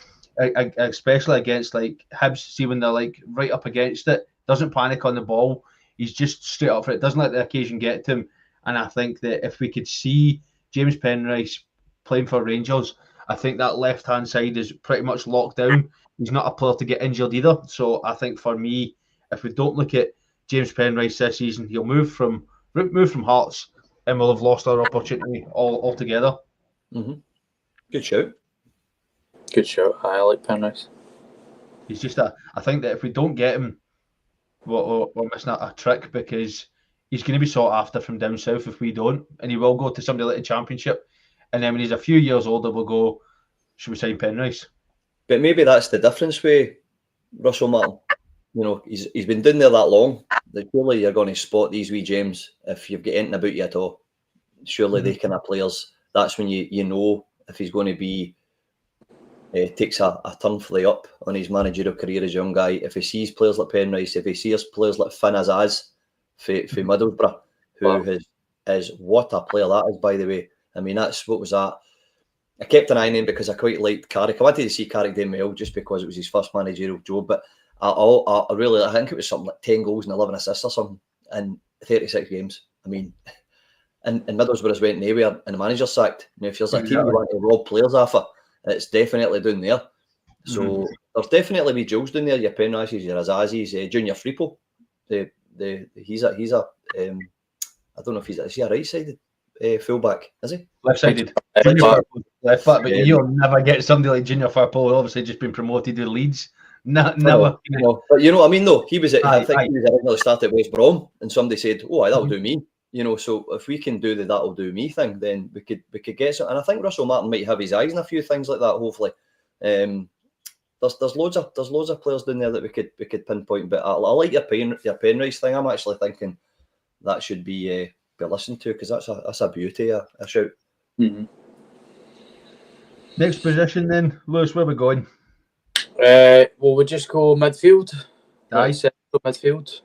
especially against like Hibs, see when they're like right up against it, doesn't panic on the ball. He's just straight up for it. Doesn't let the occasion get to him. And I think that if we could see James Penrice playing for Rangers, I think that left-hand side is pretty much locked down. He's not a player to get injured either. So I think for me, if we don't look at James Penrice this season, he'll move from Hearts, and we'll have lost our opportunity altogether. Mm-hmm. Good shout. Good shout. I like Penrice. He's just I think that if we don't get him, we're missing a trick, because he's going to be sought after from down south if we don't, and he will go to somebody like the Championship. And then when he's a few years older, we'll go, should we sign Penrice? But maybe that's the difference with Russell Martin. You know, he's been doing there that long, that surely you're going to spot these wee gems if you've got anything about you at all. Surely they kind of players, that's when you know if he's going to be takes a turn for the up on his managerial career as a young guy. If he sees players like Penrice, if he sees players like Finn Azaz for Middlesbrough, who is what a player that is, by the way. I mean, what was that? I kept an eye on him because I quite liked Carrick. I wanted to see Carrick doing well just because it was his first managerial job. But I think it was something like 10 goals and 11 assists or something in 36 games. I mean, and Middlesbrough has went nowhere and the manager's sacked. You know, if there's a team you want to rob players off of, it's definitely down there. So there's definitely wee jewels down there. Your Penrices, your Azazis, Junior Fripo. He's a I don't know if is he a right-sided fullback, is he? Left-sided. Left back, but you'll never get somebody like Junior Firpo, obviously just been promoted to Leeds. Never. But you know what I mean, though? He was he was originally started at West Brom, and somebody said, "Oh, that'll do me." You know, so if we can do the "that'll do me" thing, then we could get some. And I think Russell Martin might have his eyes on a few things like that. Hopefully, there's loads of players down there that we could pinpoint. But I like your Penrice thing. I'm actually thinking that should be listened to, because that's a beauty, a shout. Mm-hmm. Next position then, Lewis, where are we going? We'll just go midfield. Aye. Midfield.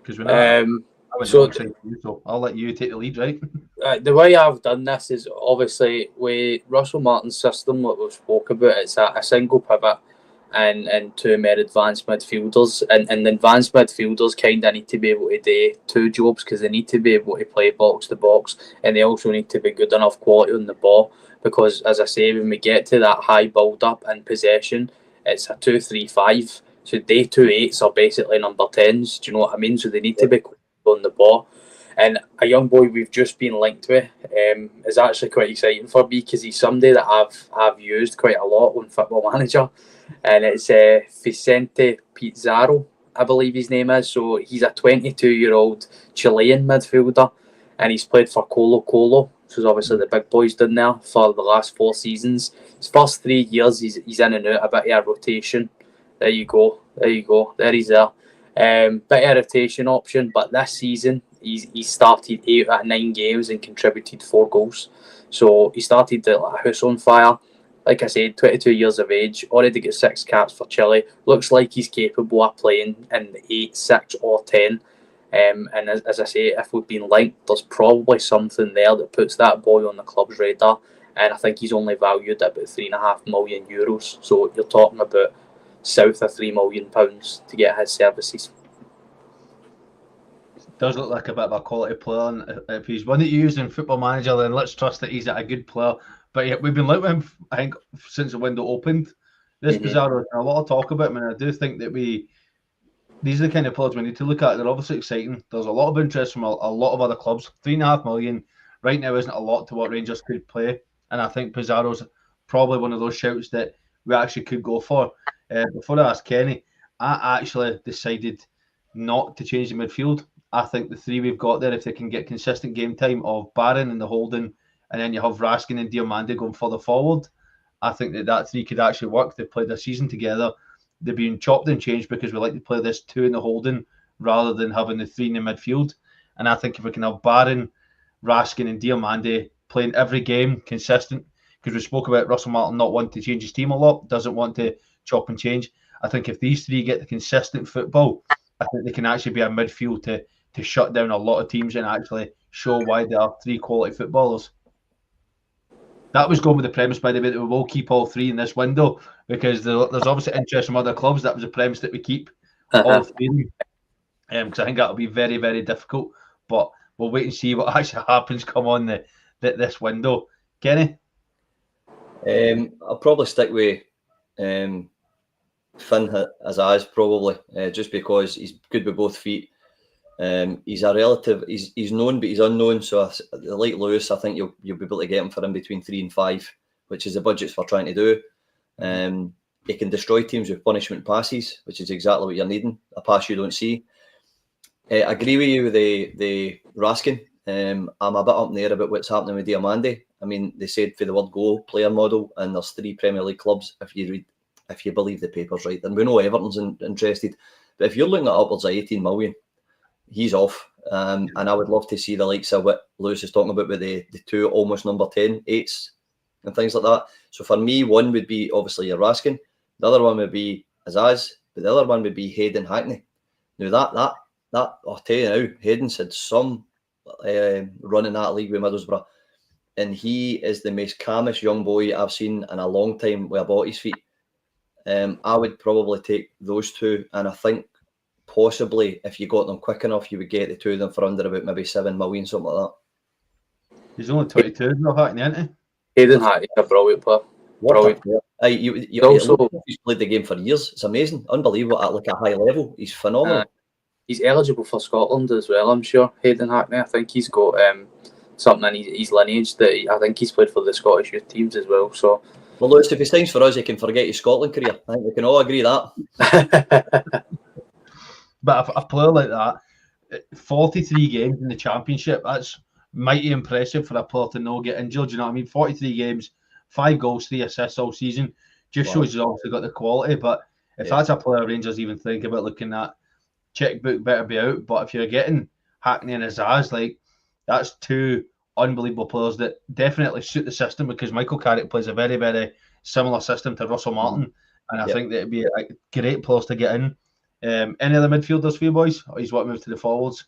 Because we're not. So I'll let you take the lead, right? The way I've done this is obviously with Russell Martin's system, what we've spoke about, it's a single pivot and two more advanced midfielders. And the advanced midfielders kind of need to be able to do two jobs, because they need to be able to play box to box, and they also need to be good enough quality on the ball. Because, as I say, when we get to that high build-up and possession, it's a 2-3-5. So they 2-8s are basically number 10s. Do you know what I mean? So they need to be on the ball. And a young boy we've just been linked with is actually quite exciting for me, because he's somebody that I've used quite a lot on Football Manager. And it's Vicente Pizarro, I believe his name is. So he's a 22-year-old Chilean midfielder, and he's played for Colo Colo. So obviously the big boys done there for the last 4 seasons. His first 3 years, he's in and out, a bit of a rotation. There you go. There he's there. Bit of rotation option, but this season he started 8 out of 9 games and contributed 4 goals. So he started like a house on fire. Like I said, 22 years of age, already got 6 caps for Chile. Looks like he's capable of playing in the 8, 6 or 10. And as I say, if we've been linked, there's probably something there that puts that boy on the club's radar. And I think he's only valued at about €3.5 million. So you're talking about south of £3 million to get his services. does look like a bit of a quality player. And if he's one that you use in Football Manager, then let's trust that he's a good player. But yeah, we've been looking at him, I think, since the window opened. This Pizarro, a lot of talk about him, and I do think that these are the kind of players we need to look at. They're obviously exciting. There's a lot of interest from a lot of other clubs. 3.5 million right now isn't a lot to what Rangers could play, and I think Pizarro's probably one of those shouts that we actually could go for. Before I ask Kenny, I actually decided not to change the midfield. I think the three we've got there, if they can get consistent game time of Barron and the Holden, and then you have Raskin and Diomande going further forward, I think that three could actually work. They've played a season together. They're being chopped and changed because we like to play this 2 in the Holden rather than having the 3 in the midfield. And I think if we can have Barron, Raskin and Diomande playing every game consistent, because we spoke about Russell Martin not wanting to change his team a lot, doesn't want to chop and change. I think if these three get the consistent football, I think they can actually be a midfield to shut down a lot of teams and actually show why they are 3 quality footballers. That was going with the premise, by the way, that we will keep all 3 in this window, because there's obviously interest from other clubs. That was the premise that we keep all 3, because I think that'll be very, very difficult. But we'll wait and see what actually happens come on this window. Kenny? I'll probably stick with Finn as probably, just because he's good with both feet. He's a relative. He's known, but he's unknown. So, like Lewis, I think you'll be able to get him for in between 3 and 5, which is the budgets we're trying to do. He can destroy teams with punishment passes, which is exactly what you're needing. A pass you don't see. I agree with you with the Raskin. I'm a bit up in the air about what's happening with Diomande. I mean, they said for the word go player model, and there's 3 Premier League clubs. If you believe the papers, right, and we know Everton's interested. But if you're looking at upwards of 18 million. He's off, and I would love to see the likes of what Lewis is talking about with the 2 almost number 10 8s and things like that. So for me, one would be obviously your Raskin, the other one would be Azaz, but the other one would be Hayden Hackney. Now that I'll tell you now, Hayden's had some run in that league with Middlesbrough, and he is the most calmest young boy I've seen in a long time with a ball at his feet. I would probably take those 2, and I think possibly, if you got them quick enough, you would get the 2 of them for under about maybe 7 million, something like that. He's only 22, no Hackney, isn't he? Hayden Hackney's a brilliant player. Brilliant. You also, he's played the game for years. It's amazing, unbelievable at like a high level. He's phenomenal. He's eligible for Scotland as well, I'm sure. Hayden Hackney, I think he's got something in his lineage that I think he's played for the Scottish youth teams as well. So, well, Lewis, if he signs for us, he can forget his Scotland career. I think we can all agree that. But a player like that, 43 games in the Championship, that's mighty impressive for a player to not get injured. You know what I mean? 43 games, 5 goals, 3 assists all season. Just shows he's obviously got the quality. But if that's a player Rangers even think about looking at, checkbook better be out. But if you're getting Hackney and Azaz, like, that's 2 unbelievable players that definitely suit the system, because Michael Carrick plays a very, very similar system to Russell Martin. And I think that it'd be a great players to get in. Any other midfielders for you boys? Or you want to move to the forwards?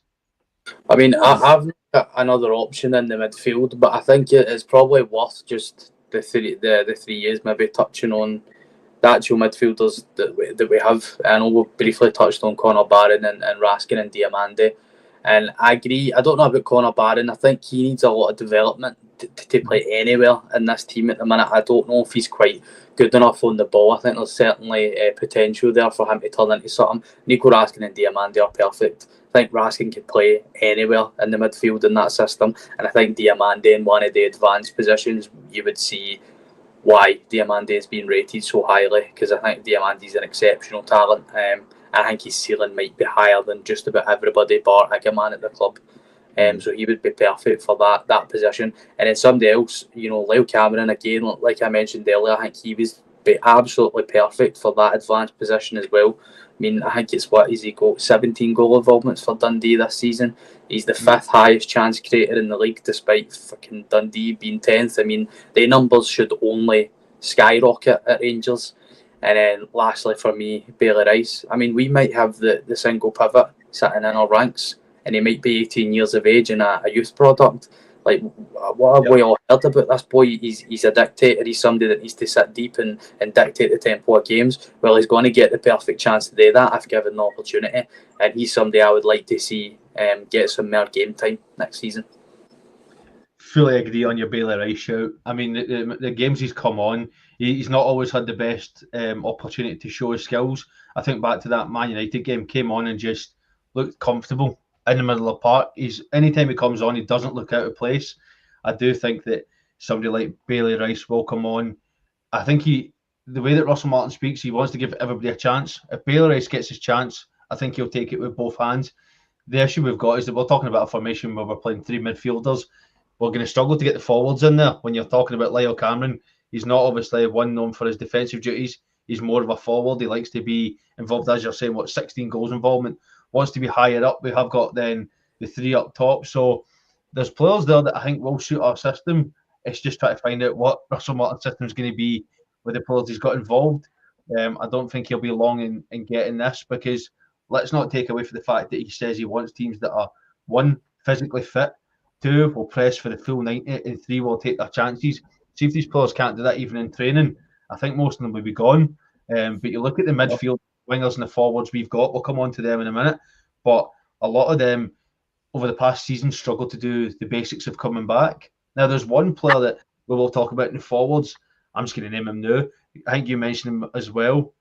I mean, I've got another option in the midfield, but I think it's probably worth just the 3 years maybe touching on the actual midfielders that we have. I know we briefly touched on Connor Barron and Raskin and Diomande. And I agree. I don't know about Connor Barron. I think he needs a lot of development to play anywhere in this team at the minute. I don't know if he's quite good enough on the ball. I think there's certainly potential there for him to turn into something. Nico Raskin and Diomande are perfect. I think Raskin can play anywhere in the midfield in that system. And I think Diomande in one of the advanced positions, you would see why Diomande is being rated so highly, because I think Diomande is an exceptional talent. I think his ceiling might be higher than just about everybody bar Iggerman at the club. So he would be perfect for that position. And then somebody else, Lyle Cameron, again, like I mentioned earlier, I think he was be absolutely perfect for that advanced position as well. I mean, I think it's what, has he got 17 goal involvements for Dundee this season? He's the 5th highest chance creator in the league, despite fucking Dundee being 10th. I mean, their numbers should only skyrocket at Rangers. And then lastly for me, Bailey Rice. I mean, we might have the single pivot sitting in our ranks, and he might be 18 years of age and a youth product. Like, what have we all heard about this boy? He's a dictator. He's somebody that needs to sit deep and dictate the tempo of games. Well, he's going to get the perfect chance to do that if given the opportunity. And he's somebody I would like to see get some more game time next season. Fully agree on your Bailey Rice shout. I mean, the games he's come on, he's not always had the best opportunity to show his skills. I think back to that Man United game, came on and just looked comfortable in the middle of the park. Anytime he comes on, he doesn't look out of place. I do think that somebody like Bailey Rice will come on. I think the way that Russell Martin speaks, he wants to give everybody a chance. If Bailey Rice gets his chance, I think he'll take it with both hands. The issue we've got is that we're talking about a formation where we're playing three midfielders. We're going to struggle to get the forwards in there. When you're talking about Lyle Cameron, he's not obviously one known for his defensive duties. He's more of a forward. He likes to be involved, as you're saying, 16 goals involvement. Wants to be higher up. We have got then the three up top. So there's players there that I think will suit our system. It's just trying to find out what Russell Martin's system is going to be with the players he's got involved. I don't think he'll be long in getting this, because let's not take away from the fact that he says he wants teams that are, one, physically fit, two, will press for the full 90, and three, will take their chances. See if these players can't do that even in training, I think most of them will be gone. But you look at the midfield wingers and the forwards we've got, we'll come on to them in a minute, but a lot of them over the past season struggle to do the basics of coming back. Now, there's one player that we will talk about in the forwards. I'm just going to name him now. I think you mentioned him as well.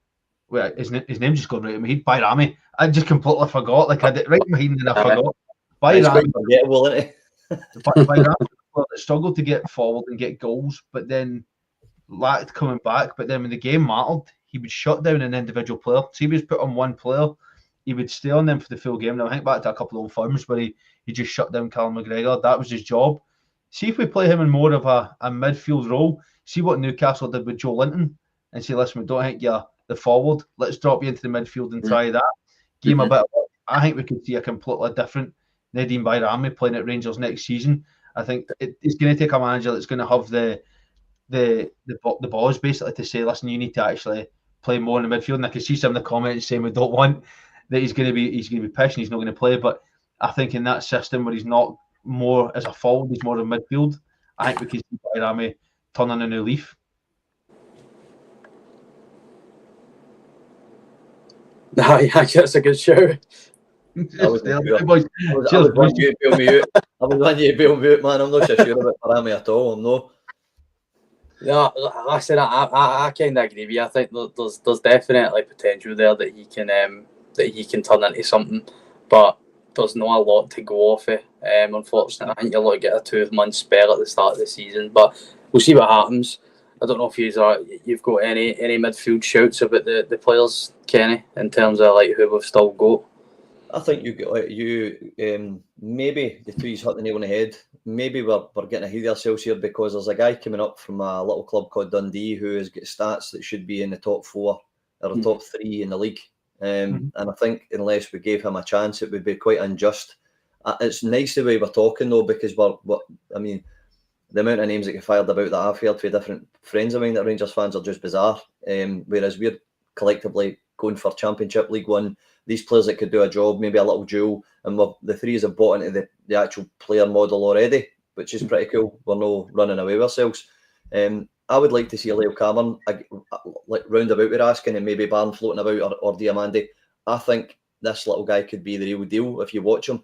Well, his name's just gone right in my head. Bayrami. I just completely forgot. Like, I did right in my head and then I forgot. Bayrami. Forgettable, isn't it? Bayrami struggled to get forward and get goals, but then lacked coming back. But then when the game mattered, he would shut down an individual player. So he was put on one player, he would stay on them for the full game. Now, I think back to a couple of old firms where he just shut down Callum McGregor. That was his job. See if we play him in more of a midfield role. See what Newcastle did with Joe Linton and say, listen, we don't think you're the forward. Let's drop you into the midfield and try that. Give him a bit of work. I think we could see a completely different Nadeem Bayrami playing at Rangers next season. I think it's going to take a manager that's going to have the balls basically to say, listen, you need to actually play more in the midfield. And I can see some of the comments saying we don't want that he's going to be pissed and he's not going to play. But I think in that system where he's not more as a forward, he's more of midfield, I think we can see Bayrami turning a new leaf. No, yeah, that's a good show. I was one you bail me out, man. I'm not so sure about Bayrami at all. I'm not. Yeah, like I said, I kind of agree with you. I think there's definitely potential there that he can turn into something, but there's not a lot to go off of. Unfortunately, I think you're looking at a 2-month spell at the start of the season, but we'll see what happens. I don't know if you've got any midfield shouts about the players, Kenny, in terms of like who we've still got. I think maybe the two hit the nail on the head. Maybe we're getting ahead of ourselves here, because there's a guy coming up from a little club called Dundee who has got stats that should be in the top 4 or the top 3 in the league. And I think unless we gave him a chance, it would be quite unjust. It's nice the way we're talking though, because I mean, the amount of names that get fired about that I've heard from different friends of mine that Rangers fans are just bizarre. Whereas we're collectively going for Championship, League One, these players that could do a job, maybe a little duel, and the threes have bought into the actual player model already, which is pretty cool. We're not running away with ourselves. I would like to see Lyle Cameron like roundabout we're asking, and maybe Barn floating about or Diamandi. I think this little guy could be the real deal if you watch him.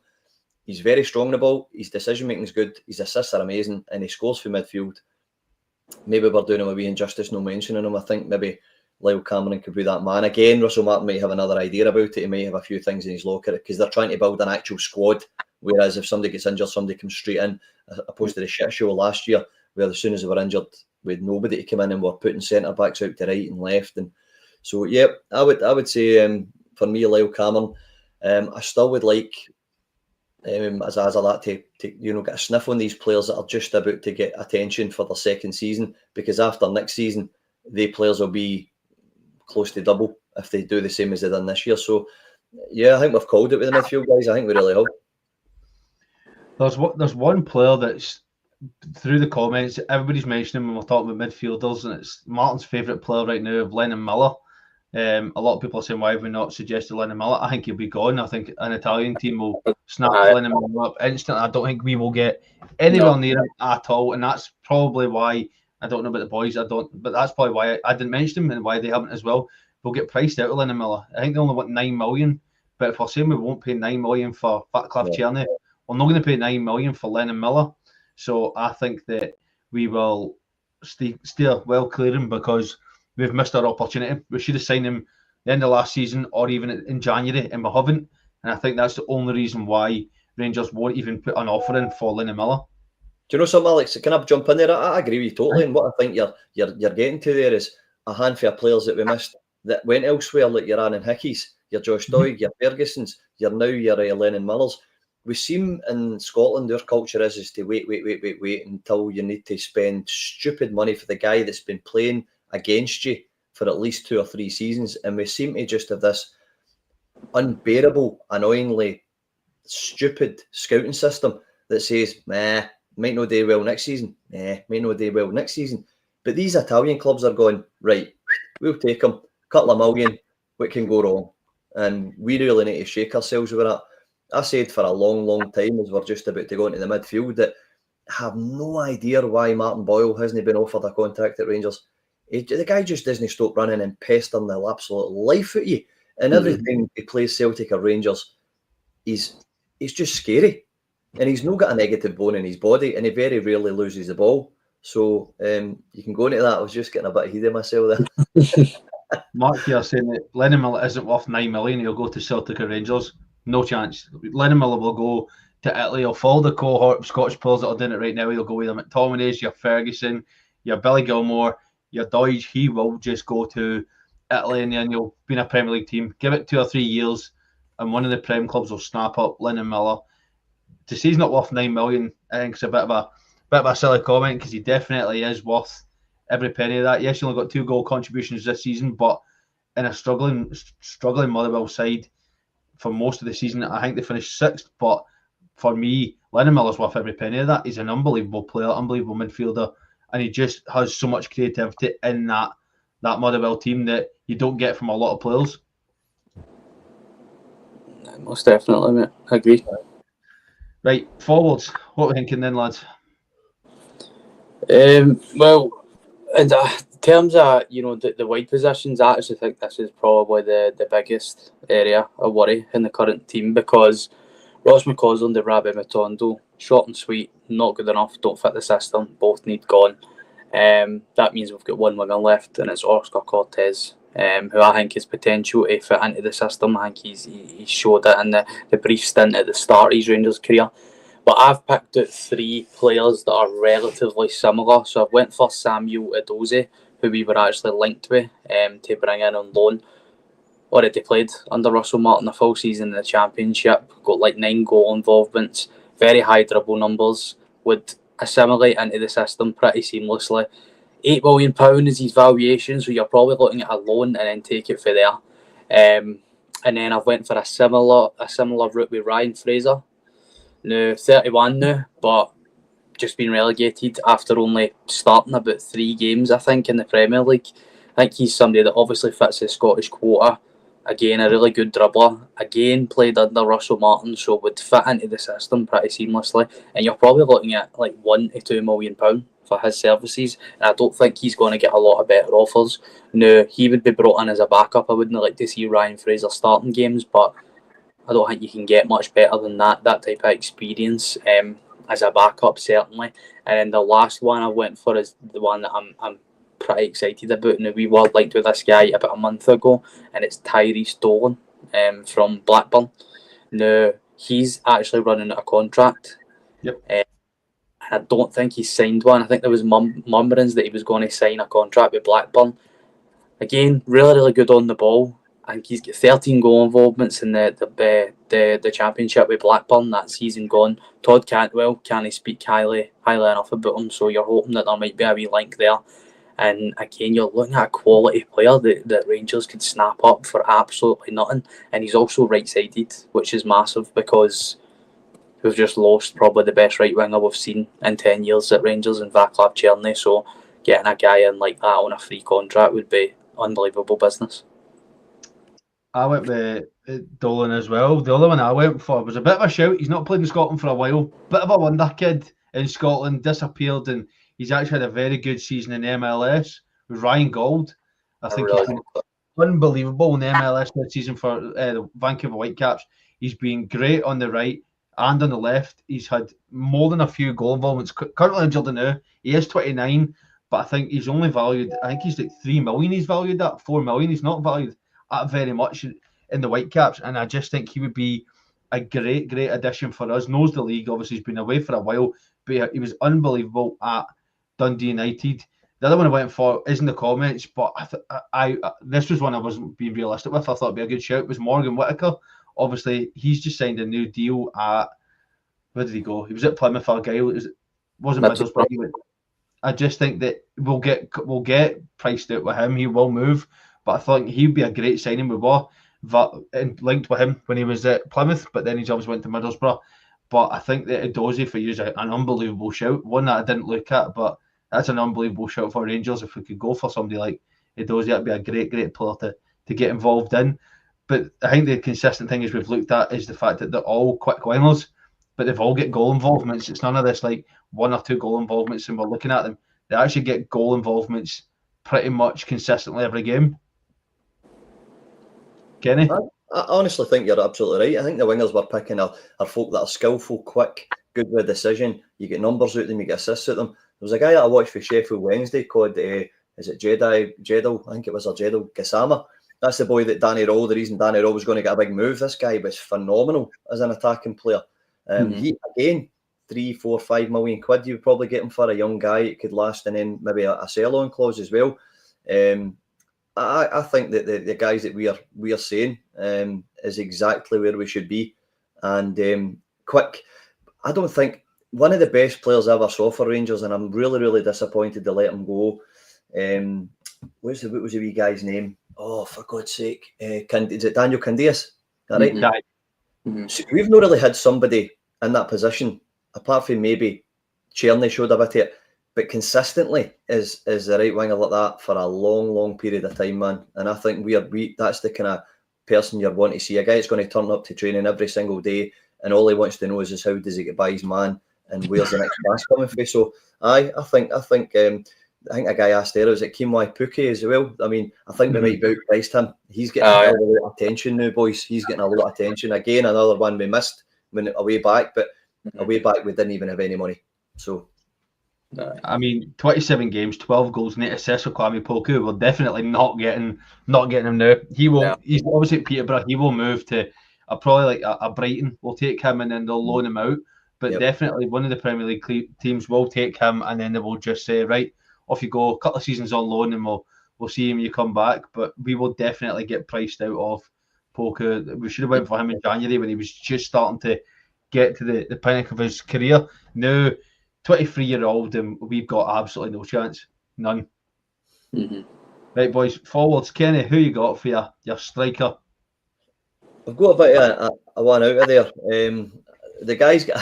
He's very strong in the ball. His decision making is good. His assists are amazing, and he scores from midfield. Maybe we're doing him a wee injustice, no mentioning him. I think maybe Lyle Cameron could be that man again. Russell Martin might have another idea about it. He might have a few things in his locker because they're trying to build an actual squad. Whereas if somebody gets injured, somebody comes straight in, opposed to the shit show last year, where as soon as they were injured, we had nobody to come in and we're putting centre backs out to right and left. And so, yeah, I would say for me, Lyle Cameron, I still would like. As I like to get a sniff on these players that are just about to get attention for their second season, because after next season, the players will be close to double if they do the same as they done this year. So, yeah, I think we've called it with the midfield guys. I think we really have. There's one player that's through the comments, everybody's mentioning when we're talking about midfielders, and it's Martin's favourite player right now, of Lennon Miller. A lot of people are saying, why have we not suggested Lennon Miller? I think he'll be gone. I think an Italian team will snap Lennon Miller up instantly. I don't think we will get anywhere near him at all, and that's probably why, I don't know about the boys, but that's probably why I didn't mention him and why they haven't as well. We'll get priced out of Lennon Miller. I think they only want 9 million, But if we're saying we won't pay 9 million for Václav Černý, we're not going to pay 9 million for Lennon Miller. So I think that we will steer well clear him, because we've missed our opportunity. We should have signed him the end of last season or even in January, and we haven't. And I think that's the only reason why Rangers won't even put an offer in for Lennon Miller. Do you know something, Alex? Can I jump in there? I agree with you totally. And what I think you're getting to there is a handful of players that we missed that went elsewhere, like your Aaron Hickeys, your Josh Doig, your Fergusons, your Lennon Millers. We seem in Scotland, our culture is to wait until you need to spend stupid money for the guy that's been playing against you for at least 2 or 3 seasons. And we seem to just have this unbearable, annoyingly stupid scouting system that says, might not do well next season. Might not do well next season. But these Italian clubs are going, right, we'll take them, couple of million, what can go wrong? And we really need to shake ourselves with that. I said for a long, long time, as we're just about to go into the midfield, that I have no idea why Martin Boyle hasn't been offered a contract at Rangers. The guy just doesn't stop running and pestering the absolute life out of you. And every time he plays Celtic or Rangers, he's just scary. And he's not got a negative bone in his body, and he very rarely loses the ball. So you can go into that. I was just getting a bit ahead of myself there. Mark here saying that Lennon Miller isn't worth 9 million. He'll go to Celtic or Rangers. No chance. Lennon Miller will go to Italy. He'll follow the cohort of Scottish players that are doing it right now. He'll go with them at McTominay's, your Ferguson, your Billy Gilmore, your Doige. He will just go to Italy, and then you'll be in a Premier League team. Give it 2 or 3 years, and one of the Prem clubs will snap up Lennon Miller. To say he's not worth 9 million, I think it's a bit of a silly comment, because he definitely is worth every penny of that. Yes, he only got 2 goal contributions this season, but in a struggling Motherwell side for most of the season, I think they finished 6th. But for me, Lennon Miller's worth every penny of that. He's an unbelievable player, unbelievable midfielder, and he just has so much creativity in that Motherwell team that you don't get from a lot of players. Most definitely, mate. I agree. Right, forwards. What are we thinking then, lads? Well, in terms of the wide positions, I actually think this is probably the biggest area of worry in the current team, because Ross McCausland and Rabbi Matondo, short and sweet, not good enough, don't fit the system, both need gone. That means we've got one winger left, and it's Oscar Cortez, who I think has potential to fit into the system. I think he showed it in the brief stint at the start of his Rangers career. But I've picked out 3 players that are relatively similar. So I've went for Samuel Edozie, who we were actually linked with to bring in on loan. Already played under Russell Martin a full season in the Championship, got like 9 goal involvements, very high dribble numbers, would assimilate into the system pretty seamlessly. £8 million is his valuation, so you're probably looking at a loan and then take it for there. And then I've went for a similar route with Ryan Fraser. Now 31 now, but just been relegated after only starting about 3 games, I think, in the Premier League. I think he's somebody that obviously fits the Scottish quota. Again, a really good dribbler. Again, played under Russell Martin, so would fit into the system pretty seamlessly. And you're probably looking at like £1 to £2 million for his services. And I don't think he's going to get a lot of better offers. Now, he would be brought in as a backup. I wouldn't like to see Ryan Fraser starting games, but I don't think you can get much better than that type of experience as a backup, certainly. And then the last one I went for is the one that I'm pretty excited about. Now, we were linked with this guy about a month ago, and it's Tyrese Dolan from Blackburn. Now, he's actually running out of contract. Yep. And I don't think he's signed one. I think there was murmurings that he was going to sign a contract with Blackburn. Again, really, really good on the ball. I think he's got 13 goal involvements in the Championship with Blackburn that season gone. Todd Cantwell can't speak highly enough about him, so you're hoping that there might be a wee link there. And again, you're looking at a quality player that Rangers could snap up for absolutely nothing. And he's also right-sided, which is massive, because we've just lost probably the best right winger we've seen in 10 years at Rangers in Václav Černý. So getting a guy in like that on a free contract would be unbelievable business. I went with Dolan as well. The other one I went for was a bit of a shout. He's not played in Scotland for a while. Bit of a wonder kid in Scotland, disappeared, and he's actually had a very good season in MLS with Ryan Gould. I think unbelievable in the MLS this season for the Vancouver Whitecaps. He's been great on the right and on the left. He's had more than a few goal involvements. Currently injured now. He is 29, but I think he's only valued, I think he's like 3 million he's valued at, 4 million. He's not valued at very much in the Whitecaps, and I just think he would be a great addition for us. Knows the league, obviously he's been away for a while, but he was unbelievable at Dundee United. The other one I went for is in the comments, but I this was one I wasn't being realistic with. I thought it'd be a good shout. Was Morgan Whittaker. Obviously, he's just signed a new deal at, where did he go? He was at Plymouth Argyle. It wasn't Middlesbrough. I just think that we'll get priced out with him. He will move, but I think he'd be a great signing. We were linked with him when he was at Plymouth, but then he's obviously went to Middlesbrough. But I think that Edozie for you is an unbelievable shout. One that I didn't look at, but that's an unbelievable shout for Rangers. If we could go for somebody like Edozie, that'd be a great player to get involved in. But I think the consistent thing is we've looked at is the fact that they're all quick winners, but they've all get goal involvements. It's none of this like 1 or 2 goal involvements and we're looking at them. They actually get goal involvements pretty much consistently every game. Kenny? I honestly think you're absolutely right. I think the wingers we're picking are folk that are skillful, quick, good with decision. You get numbers out of them, you get assists out of them. There was a guy that I watched for Sheffield Wednesday called, is it Jedal? I think it was Jedal Gassama. That's the boy that the reason Danny Rowe was going to get a big move. This guy was phenomenal as an attacking player. He, again, 3, 4, 5 million quid you would probably get him for a young guy. It could last, and then maybe a sell-on clause as well. I think that the guys that we are saying is exactly where we should be. And quick, I don't think one of the best players I ever saw for Rangers, and I'm really disappointed to let him go. What was the wee guy's name? Oh, for God's sake. Is it Daniel Candeias? Is that right? Mm-hmm. So we've not really had somebody in that position, apart from maybe Cherny showed a bit of it, but consistently is the right winger like that for a long period of time, man. And I think that's the kind of person you want to see. A guy that's going to turn up to training every single day, and all he wants to know is how does he get by his man and where's the next pass coming from. So I think a guy asked there, is it Kimwai Puke as well? I mean, I think we might have outpriced him. He's getting a lot of attention now, boys. He's getting a lot of attention. Again, another one we missed a way back, but a way back we didn't even have any money. So, I mean, 27 games, 12 goals, and 8 assists for Kwame Poku. We're definitely not getting him now. He will. Yeah. He's obviously at Peterborough. He will move to probably like a Brighton. We'll take him and then they'll loan him out. But definitely one of the Premier League teams will take him and then they will just say, right, off you go, a couple of seasons on loan, and we'll see him when you come back. But we will definitely get priced out of Poku. We should have went for him in January when he was just starting to get to the pinnacle of his career. Now, 23-year-old, and we've got absolutely no chance, none. Mm-hmm. Right, boys, forwards. Kenny, who you got for your striker? I've got a bit of a one out of there. The guy's got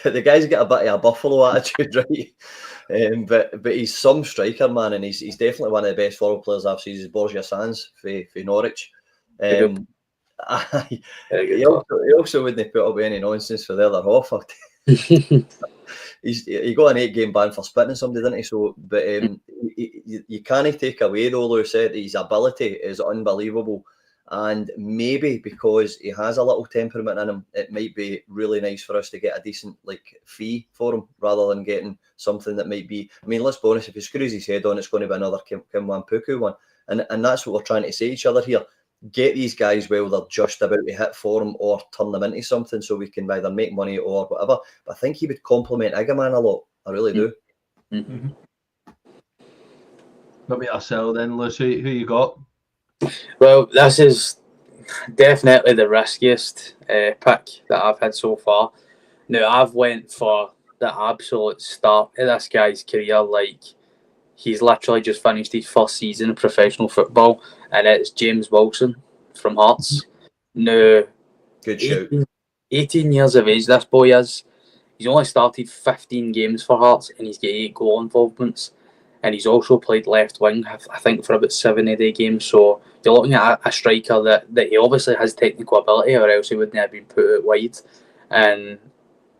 a bit of a Buffalo attitude, right? But he's some striker, man, and he's definitely one of the best forward players I've seen. Is Borja Sanz for Norwich. He also wouldn't put up any nonsense for the other half. He got an 8-game ban for spitting somebody, didn't he? So, but you can't take away, though, Lewis said, his ability is unbelievable. And maybe because he has a little temperament in him, it might be really nice for us to get a decent fee for him rather than getting something that might be. I mean, let's be honest, if he screws his head on, it's going to be another Kimwan Puku one. And that's what we're trying to say to each other here. Get these guys while they're just about to hit form or turn them into something so we can either make money or whatever. But I think he would complement Igaman a lot. I really do. Mm-hmm. Maybe I'll sell then, Lucy. Who you got? Well, this is definitely the riskiest pick that I've had so far. Now, I've went for the absolute start of this guy's career. He's literally just finished his first season of professional football, and it's James Wilson from Hearts. Now, good shout. 18 years of age, this boy is. He's only started 15 games for Hearts, and he's got 8 goal involvements. And he's also played left wing, I think, for about 7 of the games. So you're looking at a striker that he obviously has technical ability, or else he wouldn't have been put out wide. And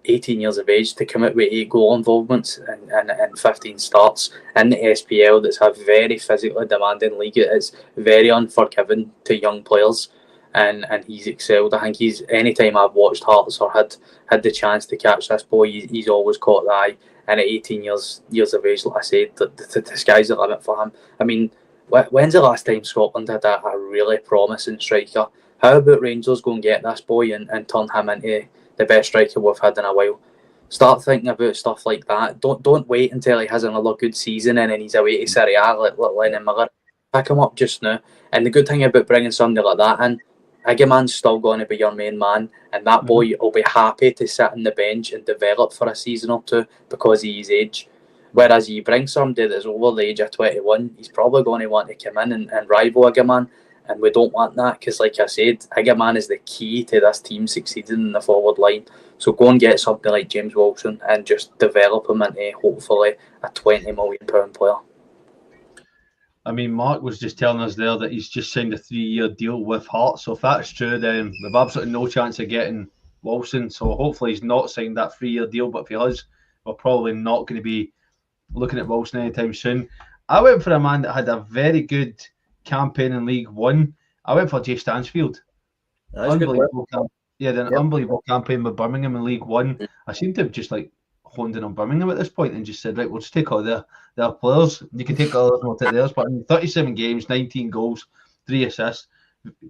18 years of age to come out with 8 goal involvements and 15 starts in the SPL. That's a very physically demanding league. It's very unforgiving to young players, and he's excelled. I think he's, anytime I've watched Hearts or had the chance to catch this boy, he's always caught the eye. And at 18 years of age, like I said, the sky's the limit for him. I mean, when's the last time Scotland had a really promising striker? How about Rangers go and get this boy and turn him into the best striker we've had in a while? Start thinking about stuff like that. Don't wait until he has another good season and then he's away to Serie A like Lennon Miller. Pick him up just now. And the good thing about bringing somebody like that in, Agaman's still going to be your main man, and that boy will be happy to sit on the bench and develop for a season or two because of his age. Whereas you bring somebody that's over the age of 21, he's probably going to want to come in and rival Agaman, and we don't want that because, like I said, Agaman is the key to this team succeeding in the forward line. So go and get something like James Wilson and just develop him into hopefully a £20 million player. I mean, Mark was just telling us there that he's just signed a 3-year deal with Hearts. So if that's true, then we've absolutely no chance of getting Wilson. So hopefully he's not signed that 3-year deal. But if he has, we're probably not going to be looking at Wilson anytime soon. I went for a man that had a very good campaign in League One. I went for Jay Stansfield. Unbelievable. Unbelievable campaign with Birmingham in League One. I seem to have just honed in on Birmingham at this point and just said, right, we'll just take all their players. You can take all of them, we'll take theirs. But in 37 games, 19 goals, 3 assists,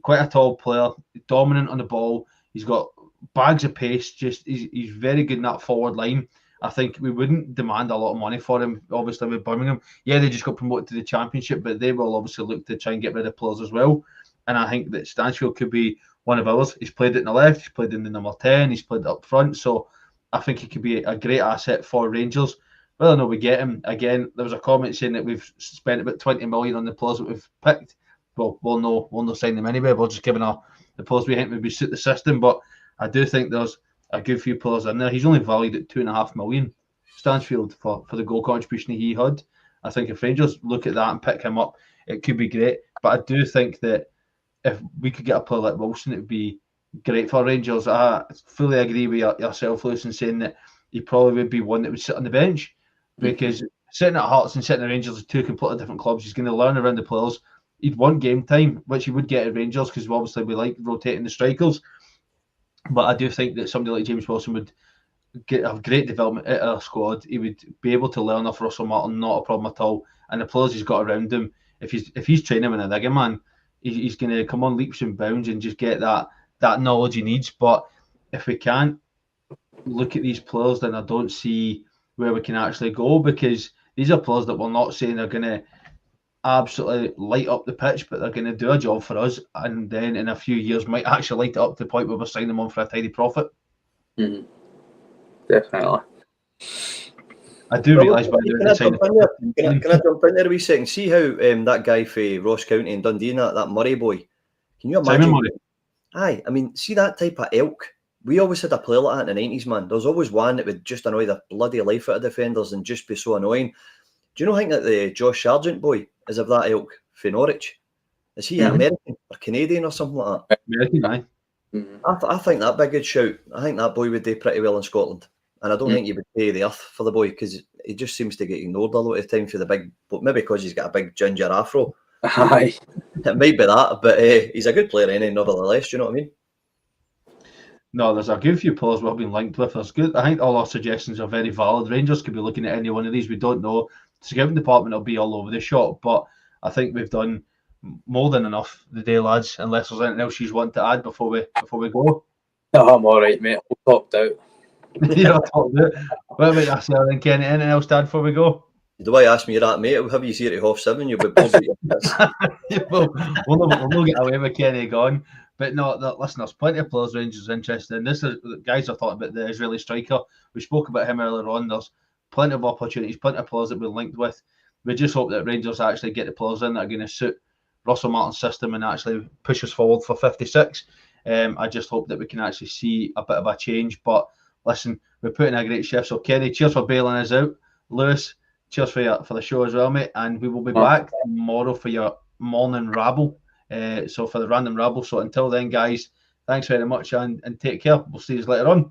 quite a tall player, dominant on the ball. He's got bags of pace. Just he's very good in that forward line. I think we wouldn't demand a lot of money for him, obviously, with Birmingham. Yeah, they just got promoted to the Championship, but they will obviously look to try and get rid of players as well. And I think that Stansfield could be one of ours. He's played it in the left, he's played in the number 10, he's played up front. So I think he could be a great asset for Rangers. Whether or not we get him, again, there was a comment saying that we've spent about 20 million on the players that we've picked. Well, we'll not sign them anyway. We're just giving the players we think maybe suit the system. But I do think there's a good few players in there. He's only valued at 2.5 million, Stansfield, for the goal contribution he had. I think if Rangers look at that and pick him up, it could be great. But I do think that if we could get a player like Wilson, it would be great for Rangers. I fully agree with yourself, Lewis, in saying that he probably would be one that would sit on the bench, because sitting at Hearts and sitting at Rangers are two completely different clubs. He's going to learn around the players. He'd want game time, which he would get at Rangers, because obviously we like rotating the strikers. But I do think that somebody like James Wilson would have great development at our squad. He would be able to learn off Russell Martin, not a problem at all. And the players he's got around him, if he's training with a digger man, he's going to come on leaps and bounds and just get that knowledge he needs. But if we can't look at these players, then I don't see where we can actually go, because these are players that we're not saying are going to absolutely light up the pitch, but they're going to do a job for us, and then in a few years might actually light it up to the point where we're signing them on for a tidy profit. Mm-hmm. Definitely. I do realise by the Can I jump in there a wee second? See how that guy for Ross County and Dundee, that Murray boy, can you imagine? Simon Murray. Aye, I mean, see that type of ilk. We always had a player like that in the 90s, man. There was always one that would just annoy the bloody life out of defenders and just be so annoying. Do you know, think that the Josh Sargent boy is of that ilk for Norwich? Is he American or Canadian or something like that? American, aye. I think that'd be a good shout. I think that boy would do pretty well in Scotland. And I don't think you would pay the earth for the boy, because he just seems to get ignored a lot of the time for the big, but maybe because he's got a big ginger afro. Aye. It might be that, but he's a good player nevertheless, do you know what I mean? No, there's a good few players we've been linked with. There's good. I think all our suggestions are very valid. Rangers could be looking at any one of these. We don't know. The scouting department will be all over the shop, but I think we've done more than enough today, lads. Unless there's anything else you want to add before we go. No, I'm all right, mate. I'm topped out. You're not topped out. What about yourself then, Kenny? Anything else to add before we go? The way you asked me that, mate, I'll have you here at 7:30, you'll be bored at your piss. we'll not get away with Kenny gone. But no, listen, there's plenty of players Rangers are interested in. This is, guys are talking about the Israeli striker. We spoke about him earlier on. There's plenty of opportunities, plenty of players that we're linked with. We just hope that Rangers actually get the players in that are going to suit Russell Martin's system and actually push us forward for 56. I just hope that we can actually see a bit of a change. But listen, we're putting a great shift. So Kenny, cheers for bailing us out. Lewis, cheers for the show as well, mate. And we will be back tomorrow for your morning rabble. So for the random rabble. So until then, guys, thanks very much and take care. We'll see you later on.